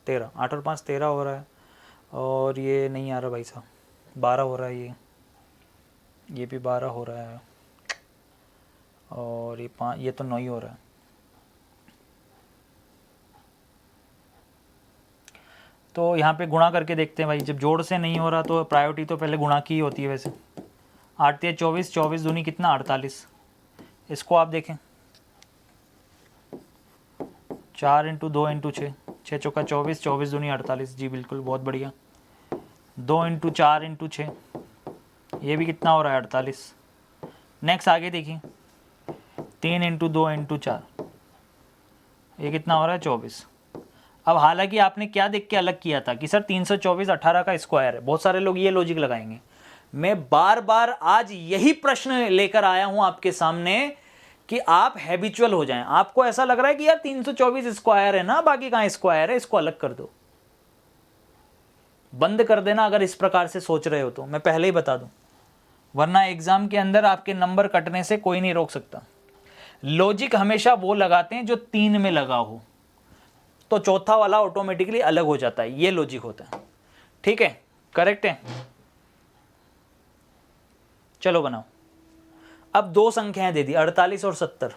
13, 8 और 5 13 हो रहा है, और ये नहीं आ रहा भाई साहब, 12 हो रहा है, ये भी 12 हो रहा है, और ये 5, ये तो 9 ही हो रहा है। तो यहाँ पे गुणा करके देखते हैं भाई, जब जोड़ से नहीं हो रहा तो प्रायोरिटी तो पहले गुणा की ही होती है वैसे। 8 × 24, 24 दूनी कितना, 48, इसको आप देखें, 4 × 2 × 6, 6 चौका 24, 24 दूनी 48, जी बिल्कुल, बहुत बढ़िया। 2 × 4 × 6, ये भी कितना हो रहा है, 48। नेक्स्ट आगे देखिए, 3 × 2 × 4, ये कितना हो रहा है, 24। अब हालांकि आपने क्या देख के अलग किया था कि सर 324 18 का स्क्वायर है, बहुत सारे लोग ये लॉजिक लगाएंगे। मैं बार बार आज यही प्रश्न लेकर आया हूं आपके सामने कि आप हैबिचुअल हो जाएं। आपको ऐसा लग रहा है कि यार 324 स्क्वायर है ना, बाकी कहां स्क्वायर है, इसको अलग कर दो, बंद कर देना अगर इस प्रकार से सोच रहे हो तो, मैं पहले ही बता दूं, वरना एग्जाम के अंदर आपके नंबर कटने से कोई नहीं रोक सकता। लॉजिक हमेशा वो लगाते हैं जो 3 में लगा हो, तो चौथा वाला ऑटोमेटिकली अलग हो जाता है, ये लॉजिक होता है, ठीक है, करेक्ट है। चलो बनाओ। अब 2 संख्याएं दे दी, 48 और 70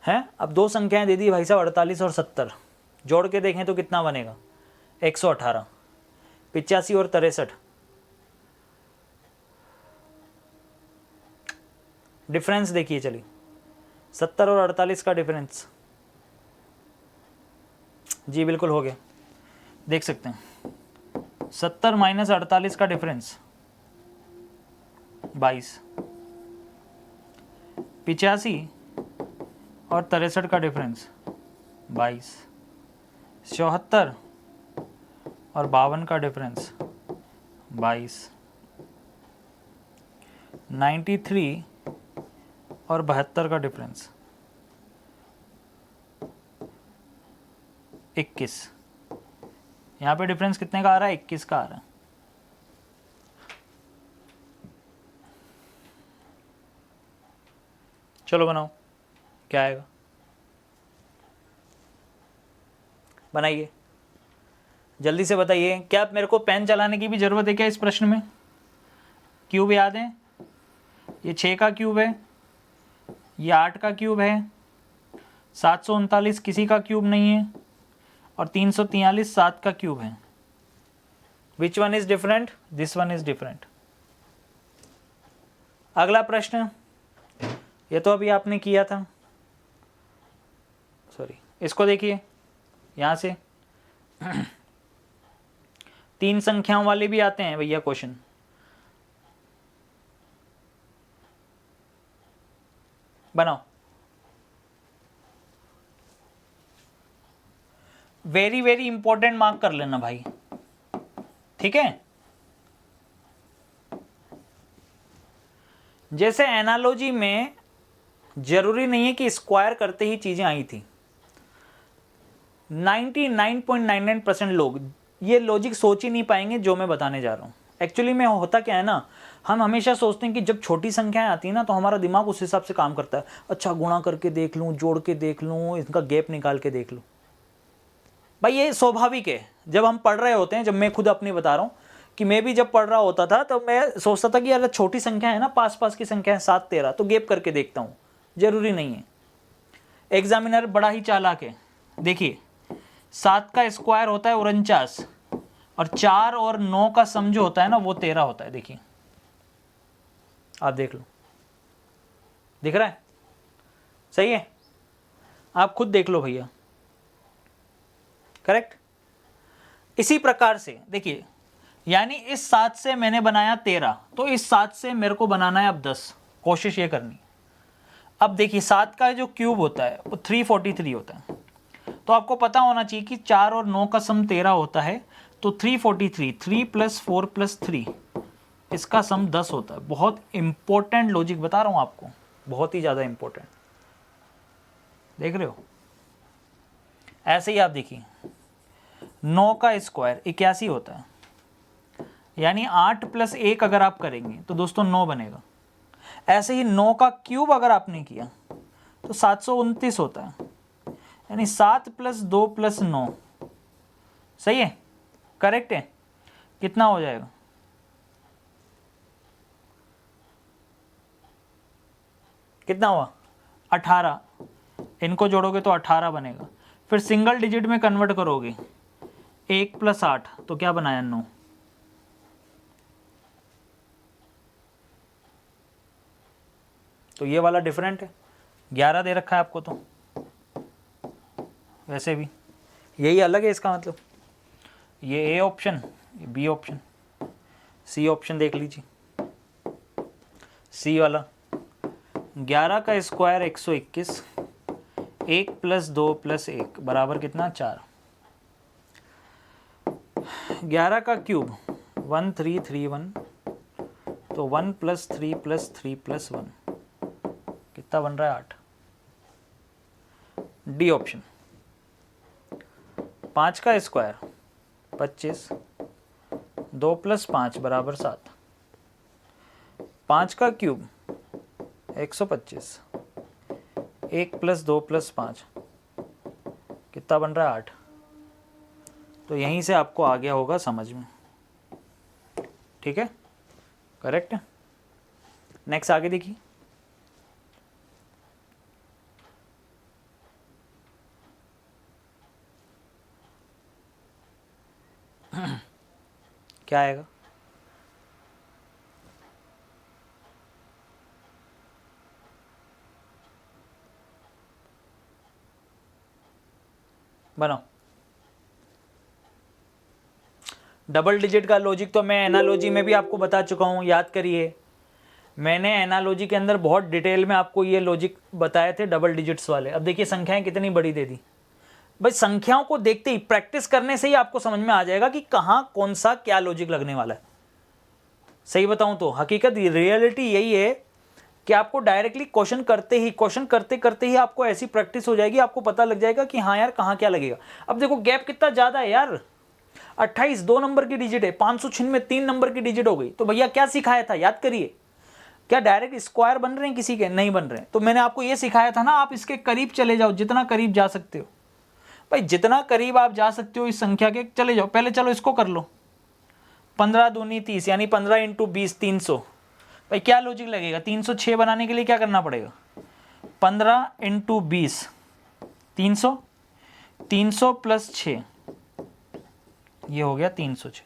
हैं, अब 2 संख्याएं दे दी भाई साहब, 48 और 70, जोड़ के देखें तो कितना बनेगा, 118, 85 और 63, डिफरेंस देखिए, चलिए 70 और 48 का डिफरेंस, जी बिल्कुल हो गया, देख सकते हैं 70 - 48 का डिफरेंस 22, 85 और 63 का डिफरेंस 22, 74 और 52 का डिफरेंस 22, 93 और 72 का डिफरेंस 21। यहाँ पे डिफरेंस कितने का आ रहा है? 21 का आ रहा है। चलो बनाओ, क्या आएगा? बनाइए, जल्दी से बताइए। क्या मेरे को पेन चलाने की भी ज़रूरत है क्या इस प्रश्न में? क्यूब याद है? ये 6 का क्यूब है, ये 8 का क्यूब है, 739 किसी का क्यूब नहीं है, और 343 7 का क्यूब है। Which one is different? This one is different. अगला प्रश्न, ये तो अभी आपने किया था, सॉरी, इसको देखिए यहां से 3 संख्याओं वाले भी आते हैं भैया क्वेश्चन। बनाओ, वेरी वेरी इंपॉर्टेंट मार्क कर लेना भाई, ठीक है? जैसे एनालॉजी में जरूरी नहीं है कि स्क्वायर करते ही चीजें आई थी। 99.99% लोग ये लॉजिक सोच ही नहीं पाएंगे जो मैं बताने जा रहा हूं। एक्चुअली में होता क्या है ना, हम हमेशा सोचते हैं कि जब छोटी संख्याएं आती है ना तो हमारा दिमाग उस हिसाब से काम करता है। अच्छा, गुणा करके देख लूं, जोड़ के देख लूं, इनका गैप निकाल के देख लूं। भाई ये स्वाभाविक है, जब हम पढ़ रहे होते हैं, जब मैं खुद अपनी बता रहा हूं कि मैं भी जब पढ़ रहा होता था तो मैं सोचता था कि यार छोटी संख्या है ना, पास पास की संख्या है 7 13, तो गैप करके देखता हूं। जरूरी नहीं है। एग्जामिनर बड़ा ही चालाक है। देखिए 7 का स्क्वायर होता है 49, और 4 और 9 का सम जो होता है ना वो 13 होता है। देखिए, आप देख लो, दिख रहा है? सही है, आप खुद देख लो भैया, करेक्ट। इसी प्रकार से देखिए, यानी इस 7 से मैंने बनाया 13, तो इस 7 से मेरे को बनाना है अब 10। कोशिश ये करनी। अब देखिए 7 का जो क्यूब होता है वो 343 होता है, तो आपको पता होना चाहिए कि 4 और 9 का सम 13 होता है, तो 343, 3 + 4 + 3, इसका सम 10 होता है। बहुत इंपॉर्टेंट लॉजिक बता रहा हूं आपको, बहुत ही ज़्यादा इंपॉर्टेंट। देख रहे हो? ऐसे ही आप देखिए 9 का स्क्वायर 81 होता है, यानी 8 + 1 अगर आप करेंगे तो दोस्तों 9 बनेगा। ऐसे ही 9 का क्यूब अगर आपने किया तो 729 होता है, यानी 7 + 2 + 9। सही है, करेक्ट है। कितना हो जाएगा? कितना हुआ? 18। इनको जोड़ोगे तो 18 बनेगा। फिर सिंगल डिजिट में कन्वर्ट करोगे, 1 + 8, तो क्या बनाया? 9। तो ये वाला डिफरेंट है। 11 दे रखा है आपको, तो वैसे भी यही अलग है। इसका मतलब ये ए ऑप्शन, ये बी ऑप्शन, सी ऑप्शन देख लीजिए। सी वाला 11 का स्क्वायर 121, 1 + 2 + 1 बराबर कितना? 4। 11 का क्यूब 1331, तो 1 + 3 + 3 + 1 कितना बन रहा है? 8। D option. 5 का स्क्वायर 25, 2 + 5 = 7, 5 का क्यूब 125, 1 + 2 + 5 कितना बन रहा है? 8। तो यहीं से आपको आ गया होगा समझ में, ठीक है? करेक्ट है। नेक्स्ट आगे देखिए। क्या आएगा? बनाओ। डबल डिजिट का लॉजिक तो मैं एनालॉजी में भी आपको बता चुका हूं, याद करिए। मैंने एनालॉजी के अंदर बहुत डिटेल में आपको ये लॉजिक बताए थे डबल डिजिट्स वाले। अब देखिए संख्याएं कितनी बड़ी दे दी भाई। संख्याओं को देखते ही, प्रैक्टिस करने से ही आपको समझ में आ जाएगा कि कहाँ कौन सा क्या लॉजिक लगने वाला है। सही बताऊं तो हकीकत रियलिटी यही है कि आपको डायरेक्टली क्वेश्चन करते ही, क्वेश्चन करते करते ही आपको ऐसी प्रैक्टिस हो जाएगी, आपको पता लग जाएगा कि हाँ यार कहाँ क्या लगेगा। अब देखो गैप कितना ज़्यादा है यार, 28 2 नंबर की डिजिट है, 596 3 नंबर की डिजिट हो गई। तो भैया क्या सिखाया था, याद करिए। क्या डायरेक्ट स्क्वायर बन रहे हैं किसी के? नहीं बन रहे हैं। तो मैंने आपको ये सिखाया था ना, आप इसके करीब चले जाओ, जितना करीब जा सकते हो भाई, जितना करीब आप जा सकते हो इस संख्या के चले जाओ। पहले चलो इसको कर लो, 15 दूनी 30 यानी 15 इंटू 20 300। भाई क्या लॉजिक लगेगा? 306 बनाने के लिए क्या करना पड़ेगा? 15 इंटू 20 300, 300 प्लस 6 ये हो गया 306।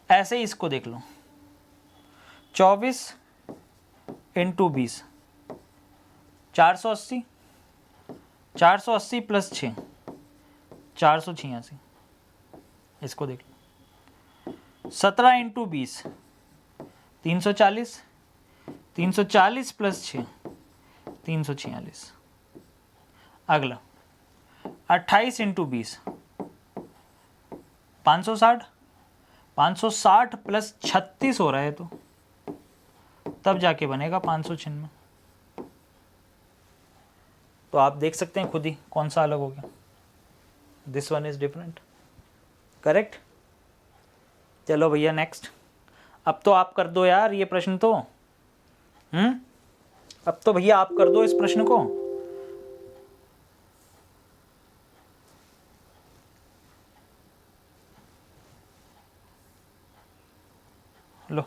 ऐसे ही इसको देख लो, 24 इंटू 20 480, 480 प्लस 6 486। इसको देख लो, 17 इंटू 20 340, 340 प्लस 6 346। अगला 28 इंटू 20 560, 560 प्लस 36 हो रहा है, तो तब जाके बनेगा 596। तो आप देख सकते हैं खुद ही कौन सा अलग हो गया। This one is different, correct. चलो भैया नेक्स्ट। अब तो आप कर दो यार ये प्रश्न तो। अब तो भैया आप कर दो इस प्रश्न को। लो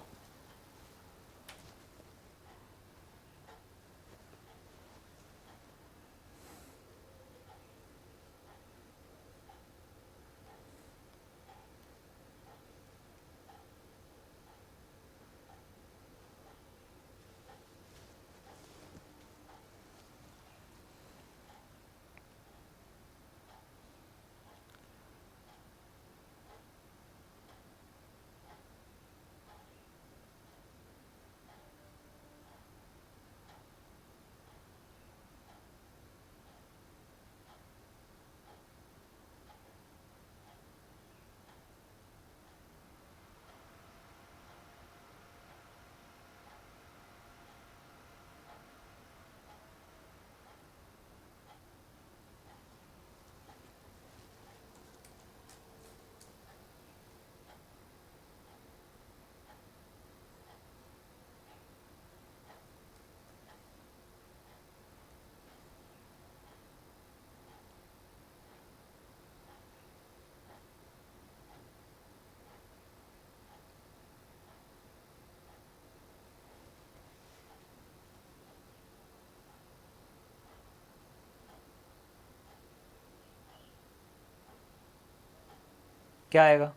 क्या आएगा?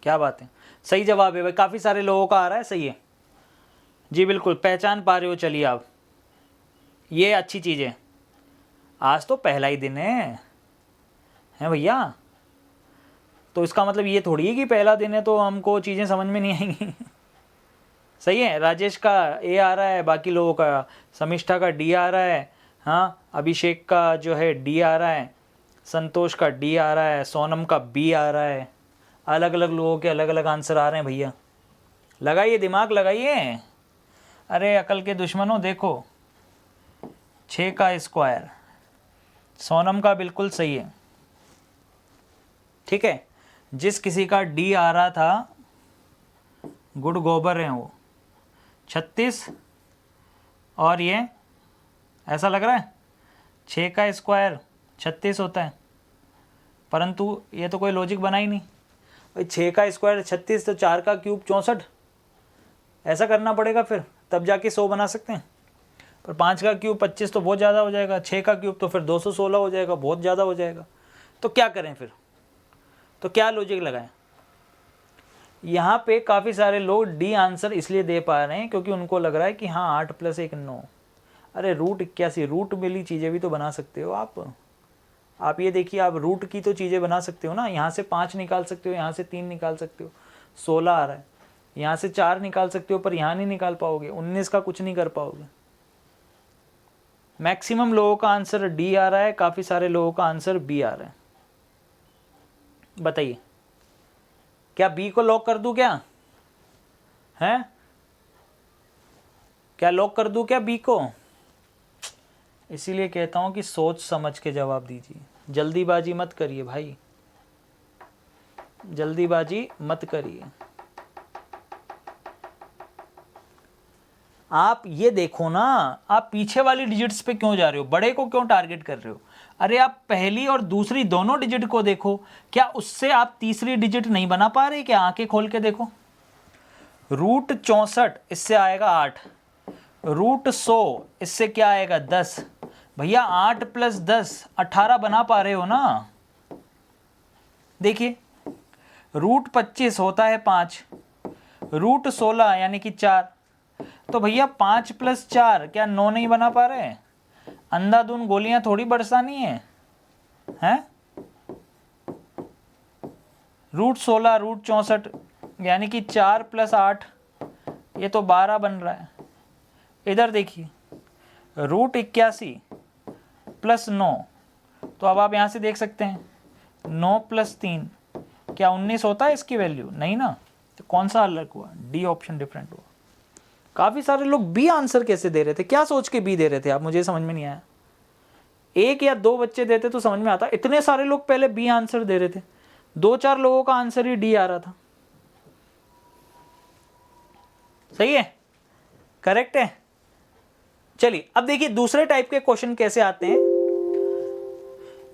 क्या बात है, सही जवाब है भाई। काफ़ी सारे लोगों का आ रहा है, सही है जी, बिल्कुल पहचान पा रहे हो। चलिए आप, ये अच्छी चीज़ है। आज तो पहला ही दिन है भैया, तो इसका मतलब ये थोड़ी है कि पहला दिन है तो हमको चीज़ें समझ में नहीं आएंगी। सही है। राजेश का ए आ रहा है, बाकी लोगों का, समिष्ठा का डी आ रहा है, हाँ अभिषेक का जो है डी आ रहा है, संतोष का डी आ रहा है, सोनम का बी आ रहा है। अलग अलग लोगों के अलग अलग आंसर आ रहे हैं भैया। लगाइए दिमाग लगाइए। अरे अकल के दुश्मनों देखो, 6 का स्क्वायर सोनम का बिल्कुल सही है, ठीक है। जिस किसी का डी आ रहा था, गुड़ गोबर है वो 36, और ये ऐसा लग रहा है 6 का स्क्वायर 36 होता है, परंतु ये तो कोई लॉजिक बना ही नहीं भाई। 6 का स्क्वायर 36 तो 4 का क्यूब 64, ऐसा करना पड़ेगा फिर, तब जाके 100 बना सकते हैं। पर 5 का क्यूब 25 तो बहुत ज़्यादा हो जाएगा, 6 का क्यूब तो फिर 216 हो जाएगा, बहुत ज़्यादा हो जाएगा। तो क्या करें फिर, तो क्या लॉजिक लगाएं? यहाँ पे काफ़ी सारे लोग डी आंसर इसलिए दे पा रहे हैं क्योंकि उनको लग रहा है कि हाँ 8 + 1 9। अरे रूट 81, रूट मिली चीज़ें भी तो बना सकते हो आप ये देखिए, आप रूट की तो चीज़ें बना सकते हो ना। यहाँ से 5 निकाल सकते हो, यहाँ से 3 निकाल सकते हो, 16 आ रहा है। यहाँ से 4 निकाल सकते हो पर यहाँ नहीं निकाल पाओगे, 19 का कुछ नहीं कर पाओगे। मैक्सिमम लोगों का आंसर डी आ रहा है, काफ़ी सारे लोगों का आंसर बी आ रहा है। बताइए क्या बी को लॉक कर दूं क्या? हैं? क्या लॉक कर दूं क्या बी को? इसीलिए कहता हूं कि सोच समझ के जवाब दीजिए, जल्दीबाजी मत करिए भाई, जल्दीबाजी मत करिए। आप ये देखो ना, आप पीछे वाली डिजिट्स पे क्यों जा रहे हो, बड़े को क्यों टारगेट कर रहे हो? अरे आप पहली और दूसरी दोनों डिजिट को देखो, क्या उससे आप तीसरी डिजिट नहीं बना पा रहे? क्या आंखें खोल के देखो। रूट 64 इससे आएगा 8, रूट 100 इससे क्या आएगा 10। भैया 8 + 10 18 बना पा रहे हो ना? देखिए रूट 25 होता है 5, रूट 16 यानी कि 4, तो भैया 5 + 4 क्या 9 नहीं बना पा रहे हैं? अंधाधुन गोलियां थोड़ी बरसानी है, हैं? रूट 16 रूट 64 यानी कि 4 + 8 ये तो 12 बन रहा है। इधर देखिए रूट 81 + 9, तो अब आप यहाँ से देख सकते हैं 9 + 3 क्या 19 होता है इसकी वैल्यू? नहीं ना, तो कौन सा अलग हुआ? डी ऑप्शन डिफरेंट हुआ। काफ़ी सारे लोग बी आंसर कैसे दे रहे थे, क्या सोच के बी दे रहे थे आप, मुझे समझ में नहीं आया। 1 या 2 बच्चे देते तो समझ में आता, इतने सारे लोग पहले बी आंसर दे रहे थे, 2-4 लोगों का आंसर ही डी आ रहा था। सही है, करेक्ट है। चलिए अब देखिए दूसरे टाइप के क्वेश्चन कैसे आते हैं।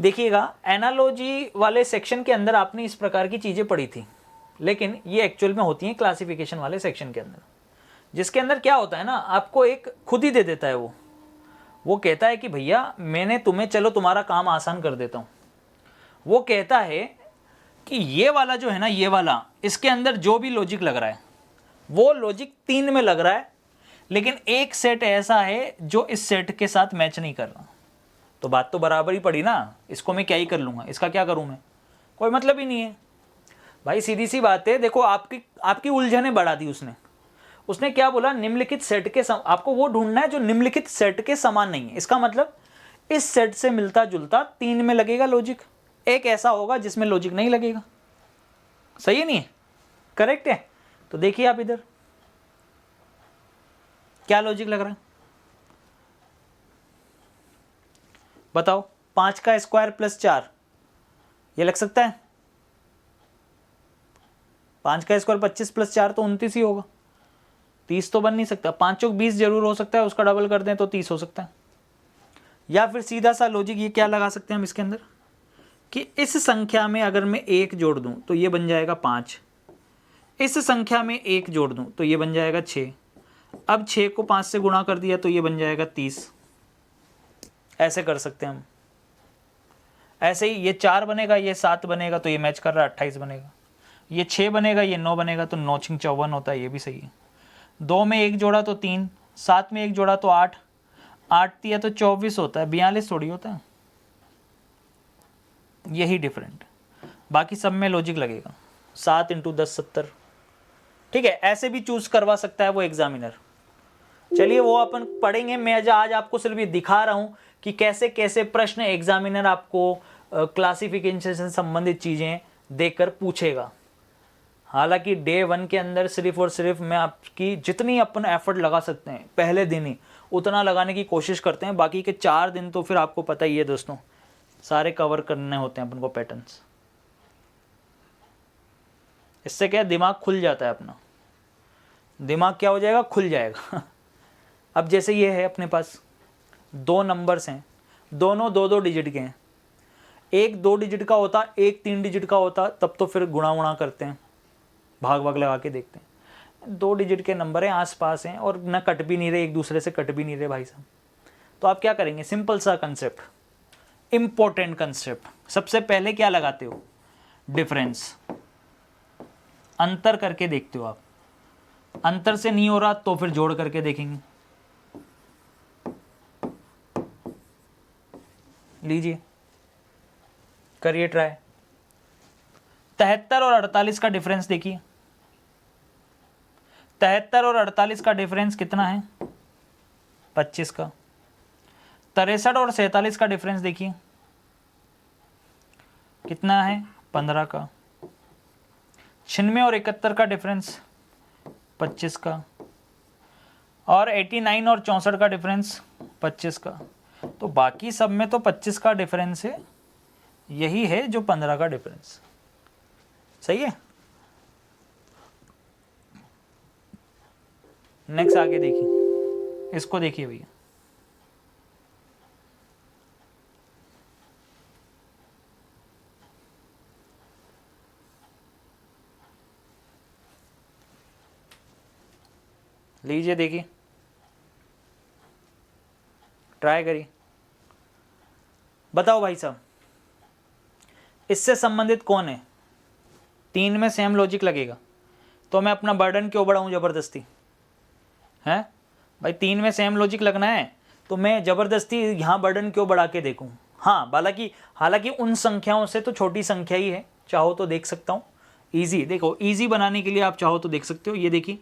देखिएगा एनालॉजी वाले सेक्शन के अंदर आपने इस प्रकार की चीजें पढ़ी थी, लेकिन ये एक्चुअल में होती हैं क्लासिफिकेशन वाले सेक्शन के अंदर, जिसके अंदर क्या होता है ना, आपको एक खुद ही दे देता है वो कहता है कि भैया मैंने तुम्हें, चलो तुम्हारा काम आसान कर देता हूं। वो कहता है कि ये वाला जो है ना, ये वाला, इसके अंदर जो भी लॉजिक लग रहा है वो लॉजिक 3 में लग रहा है, लेकिन एक सेट ऐसा है जो इस सेट के साथ मैच नहीं कर रहा। तो बात तो बराबर ही पड़ी ना, इसको मैं क्या ही कर लूंगा, इसका क्या करूं मैं, कोई मतलब ही नहीं है भाई, सीधी सी बात है। देखो आपकी उलझने बढ़ा दी उसने क्या बोला, निम्नलिखित सेट के आपको वो ढूंढना है जो निम्नलिखित सेट के समान नहीं है। इसका मतलब इस सेट से मिलता जुलता 3 में लगेगा लॉजिक, एक ऐसा होगा जिसमें लॉजिक नहीं लगेगा। सही है नहीं है? करेक्ट है। तो देखिए आप इधर क्या लॉजिक लग रहा है, बताओ। 5 का स्क्वायर + 4 ये लग सकता है? 5 का स्क्वायर 25 + 4 तो 29 ही होगा, 30 तो बन नहीं सकता। 5 चौक 20 जरूर हो सकता है, उसका डबल कर दें तो 30 हो सकता है। या फिर सीधा सा लॉजिक ये क्या लगा सकते हैं हम इसके अंदर, कि इस संख्या में अगर मैं 1 जोड़ दूं तो ये बन जाएगा 5, इस संख्या में 1 जोड़ दूं तो ये बन जाएगा 6, अब 6 को 5 से गुणा कर दिया तो ये बन जाएगा 30। ऐसे कर सकते हैं हम। ऐसे ही ये 4 बनेगा, ये 7 बनेगा तो ये मैच कर रहा है, 28 बनेगा। ये 6 बनेगा, ये 9 बनेगा तो 9 × 54 होता है, ये भी सही है। 2 में 1 जोड़ा तो 3, 7 में 1 जोड़ा तो 8, 8 दिया तो 24 होता है, 42 थोड़ी होता है। यही डिफरेंट, बाकी सब में लॉजिक लगेगा। 7 × 10 70, ठीक है। ऐसे भी चूज करवा सकता है वो एग्जामिनर। चलिए वो अपन पढ़ेंगे, मैं आज आपको सिर्फ ये दिखा रहा हूं कि कैसे कैसे प्रश्न एग्जामिनर आपको क्लासिफिकेशन से संबंधित चीजें देकर पूछेगा। हालांकि डे 1 के अंदर सिर्फ और सिर्फ मैं आपकी जितनी अपन एफर्ट लगा सकते हैं पहले दिन ही उतना लगाने की कोशिश करते हैं, बाकी के 4 दिन तो फिर आपको पता ही है दोस्तों, सारे कवर करने होते हैं अपन को पैटर्न्स। इससे क्या दिमाग खुल जाता है अपना, दिमाग क्या हो जाएगा, खुल जाएगा। अब जैसे ये है अपने पास 2 नंबर्स हैं, दोनों 2-2 डिजिट के हैं। एक 2 डिजिट का होता, एक 3 डिजिट का होता, तब तो फिर गुणा उणा करते हैं, भाग भाग लगा के देखते हैं। 2 डिजिट के नंबर हैं, आसपास हैं और न कट भी नहीं रहे, एक दूसरे से कट भी नहीं रहे भाई साहब। तो आप क्या करेंगे, सिंपल सा कंसेप्ट, इंपॉर्टेंट कंसेप्ट। सबसे पहले क्या लगाते हो, डिफरेंस, अंतर करके देखते हो आप। अंतर से नहीं हो रहा तो फिर जोड़ करके देखेंगे। लीजिए करिए ट्राई। 73 और 48 का डिफरेंस देखिए, 73 और 48 का डिफरेंस कितना है? 25 का। 63 और 47 का डिफरेंस देखिए कितना है? 15 का। 96 और 71 का डिफरेंस 25 का। और 89 और 64 का डिफरेंस 25 का। तो बाकी सब में तो 25 का डिफरेंस है, यही है जो 15 का डिफरेंस। सही है। नेक्स्ट आगे देखिए, इसको देखिए भैया, लीजिए देखिए, ट्राई करिए, बताओ भाई साहब इससे संबंधित कौन है? 3 में सेम लॉजिक लगेगा तो मैं अपना बर्डन क्यों बढ़ाऊं जबरदस्ती? हैं भाई, 3 में सेम लॉजिक लगना है तो मैं जबरदस्ती यहाँ बर्डन क्यों बढ़ा के देखूं? हाँ, हालांकि उन संख्याओं से तो छोटी संख्या ही है, चाहो तो देख सकता हूँ। ईजी, देखो ईजी बनाने के लिए आप चाहो तो देख सकते हो। ये देखिए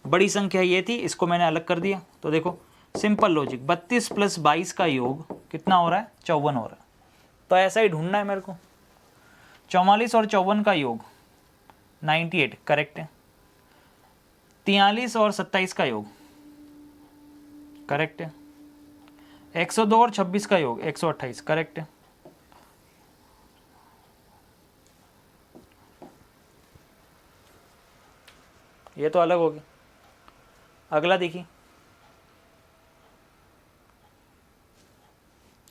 बड़ी संख्या ये थी, इसको मैंने अलग कर दिया, तो देखो सिंपल लॉजिक, 32 + 22 का योग कितना हो रहा है? 54 हो रहा है। तो ऐसा ही ढूंढना है मेरे को। 44 और 54 का योग 98 करेक्ट है। 43 और 27 का योग करेक्ट है। 102 और 26 का योग 128 करेक्ट है। ये तो अलग हो गया। अगला देखिए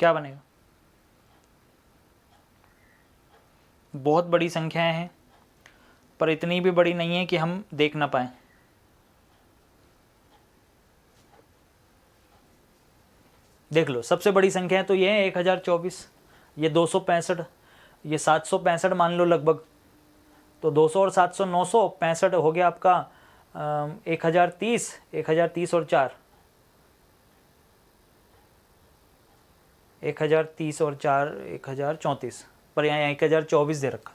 क्या बनेगा। बहुत बड़ी संख्याएं हैं पर इतनी भी बड़ी नहीं है कि हम देख ना पाए। देख लो, सबसे बड़ी संख्या तो ये है 1024, ये 265, ये 765 मान लो लगभग। तो 200 और 700 965 हो गया आपका 1030, 1030 और 4, 1030 और 4 1034, पर यहाँ 1024 दे रखा।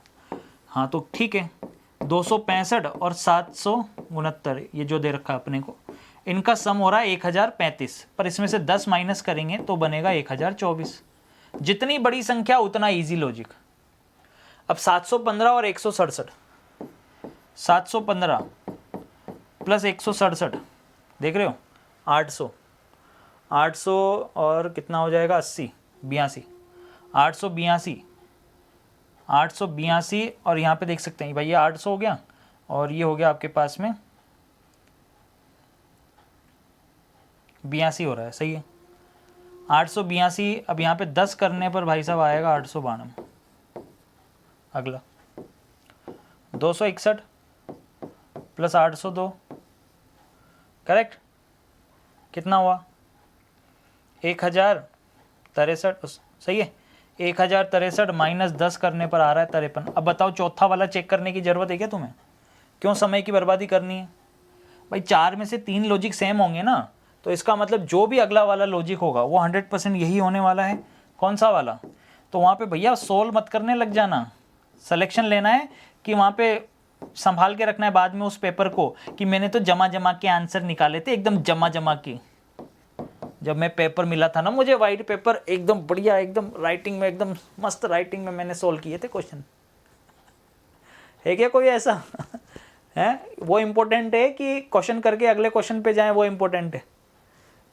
हाँ तो ठीक है, 265 और 769 ये जो दे रखा अपने को, इनका सम हो रहा है 1035, पर इसमें से 10 माइनस करेंगे तो बनेगा 1024। जितनी बड़ी संख्या उतना इजी लॉजिक। अब 715 और 167, 715 प्लस 167 देख रहे हो 800, 800 और कितना हो जाएगा 80, 82, 882, 882 और यहाँ पे देख सकते हैं भाई ये 800 हो गया और ये हो गया आपके पास में 82 हो रहा है। सही है, 882। अब यहाँ पे 10 करने पर भाई साहब आएगा 892। अगला 261 प्लस 802 करेक्ट, कितना हुआ 1063। सही है, 1063 माइनस 10 करने पर आ रहा है 53। अब बताओ चौथा वाला चेक करने की ज़रूरत है क्या तुम्हें? क्यों समय की बर्बादी करनी है भाई? 4 में से 3 लॉजिक सेम होंगे ना, तो इसका मतलब जो भी अगला वाला लॉजिक होगा वो 100% यही होने वाला है। कौन सा वाला? तो वहाँ पे भैया सोल्व मत करने लग जाना, सिलेक्शन लेना है कि वहाँ पे संभाल के रखना है बाद में उस पेपर को कि मैंने तो जमा के आंसर निकाले थे, एकदम जमा के। जब मैं पेपर मिला था ना मुझे, वाइट पेपर, एकदम बढ़िया, एकदम राइटिंग में, एकदम मस्त राइटिंग में मैंने सोल्व किए थे क्वेश्चन। है क्या कोई ऐसा? है वो इम्पोर्टेंट है कि क्वेश्चन करके अगले क्वेश्चन पे जाएं, वो इम्पोर्टेंट है।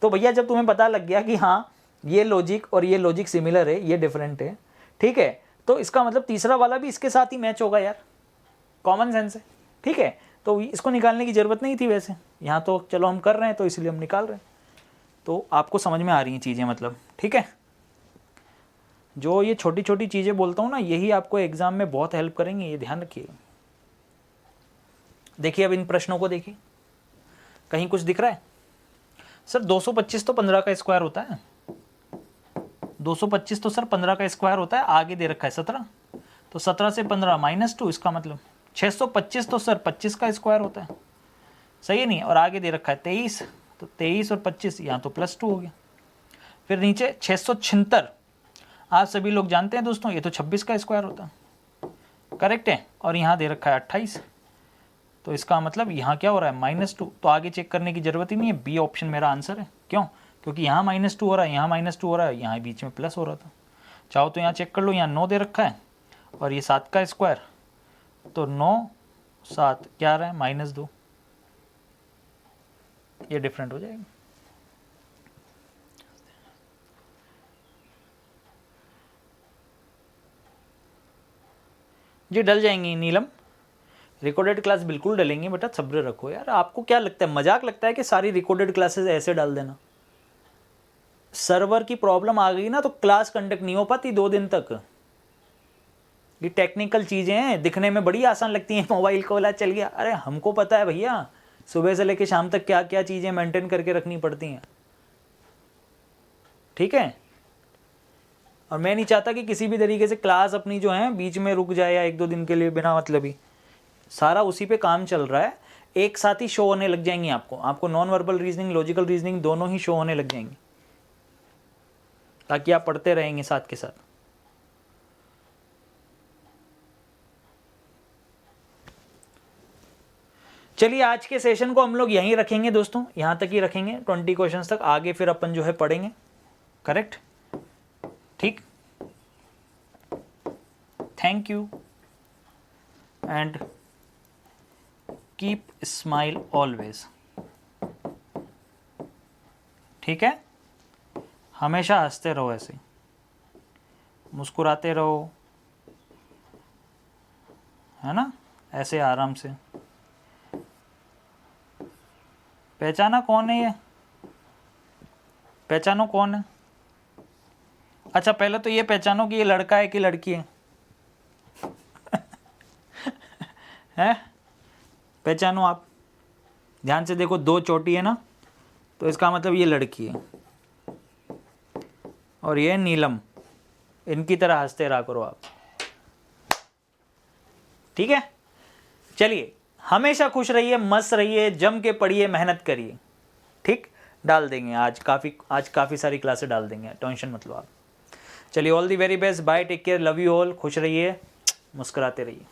तो भैया जब तुम्हें पता लग गया कि हाँ ये लॉजिक और ये लॉजिक सिमिलर है, ये डिफरेंट है, ठीक है, तो इसका मतलब तीसरा वाला भी इसके साथ ही मैच होगा यार, कॉमन सेंस है। ठीक है, तो इसको निकालने की ज़रूरत नहीं थी वैसे, यहाँ तो चलो हम कर रहे हैं तो इसलिए हम निकाल रहे हैं। तो आपको समझ में आ रही हैं चीज़ें मतलब, ठीक है। जो ये छोटी छोटी चीज़ें बोलता हूँ ना, यही आपको एग्ज़ाम में बहुत हेल्प करेंगे, ये ध्यान रखिएगा। देखिए अब इन प्रश्नों को देखिए, कहीं कुछ दिख रहा है? सर 225 तो 15 का स्क्वायर होता है, 225 तो सर 15 का स्क्वायर होता है, आगे दे रखा है 17, तो 17 से 15 -2, इसका मतलब 625 तो सर 25 का स्क्वायर होता है, सही है नहीं, और आगे दे रखा है 23, तो 23 और 25 यहाँ तो +2 हो गया। फिर नीचे 676, आप सभी लोग जानते हैं दोस्तों ये तो 26 का स्क्वायर होता है, करेक्ट है, और यहाँ दे रखा है 28, तो इसका मतलब यहाँ क्या हो रहा है -2, तो आगे चेक करने की ज़रूरत ही नहीं है, बी ऑप्शन मेरा आंसर है। क्यों? क्योंकि यहाँ -2 हो रहा है, यहाँ -2 हो रहा है, यहाँ बीच में प्लस हो रहा था। चाहो तो यहाँ चेक कर लो, यहाँ 9 दे रखा है और ये 7 का स्क्वायर, तो 9 7 क्या आ रहा है -2, ये डिफरेंट हो जाएगा। जी डल जाएंगी नीलम, रिकॉर्डेड क्लास बिल्कुल डलेंगी बेटा, सब्र रखो यार। आपको क्या लगता है, मजाक लगता है कि सारी रिकॉर्डेड क्लासेस ऐसे डाल देना? सर्वर की प्रॉब्लम आ गई ना तो क्लास कंडक्ट नहीं हो पाती 2 दिन तक। ये टेक्निकल चीज़ें हैं, दिखने में बड़ी आसान लगती हैं, मोबाइल कॉल चल गया, अरे हमको पता है भैया सुबह से लेकर शाम तक क्या क्या चीज़ें मेंटेन करके रखनी पड़ती हैं, ठीक है। और मैं नहीं चाहता कि किसी भी तरीके से क्लास अपनी जो है बीच में रुक जाए या 1-2 दिन के लिए बिना मतलब ही, सारा उसी पे काम चल रहा है। एक साथ ही शो होने लग जाएंगी आपको non verbal reasoning, logical reasoning दोनों ही शो होने लग जाएंगी, ताकि आप पढ़ते रहेंगे साथ के साथ। चलिए आज के सेशन को हम लोग यहीं रखेंगे दोस्तों, यहाँ तक ही रखेंगे 20 क्वेश्चंस तक, आगे फिर अपन जो है पढ़ेंगे, करेक्ट, ठीक। Thank you and keep smile always, ठीक है। हमेशा हंसते रहो, ऐसे मुस्कुराते रहो, है ना, ऐसे आराम से। पहचाना कौन है ये? पहचानो कौन है? अच्छा पहले तो ये पहचानो कि ये लड़का है कि लड़की है। हैं? पहचानो आप, ध्यान से देखो, 2 चोटी है ना, तो इसका मतलब ये लड़की है और ये नीलम, इनकी तरह हंसते रहा करो आप, ठीक है। चलिए हमेशा खुश रहिए, मस्त रहिए, जम के पढ़िए, मेहनत करिए, ठीक। डाल देंगे आज काफ़ी सारी क्लासेस डाल देंगे, टेंशन मत लो आप। चलिए all the very best, bye, take care, love you all, खुश रहिए, मुस्कुराते रहिए।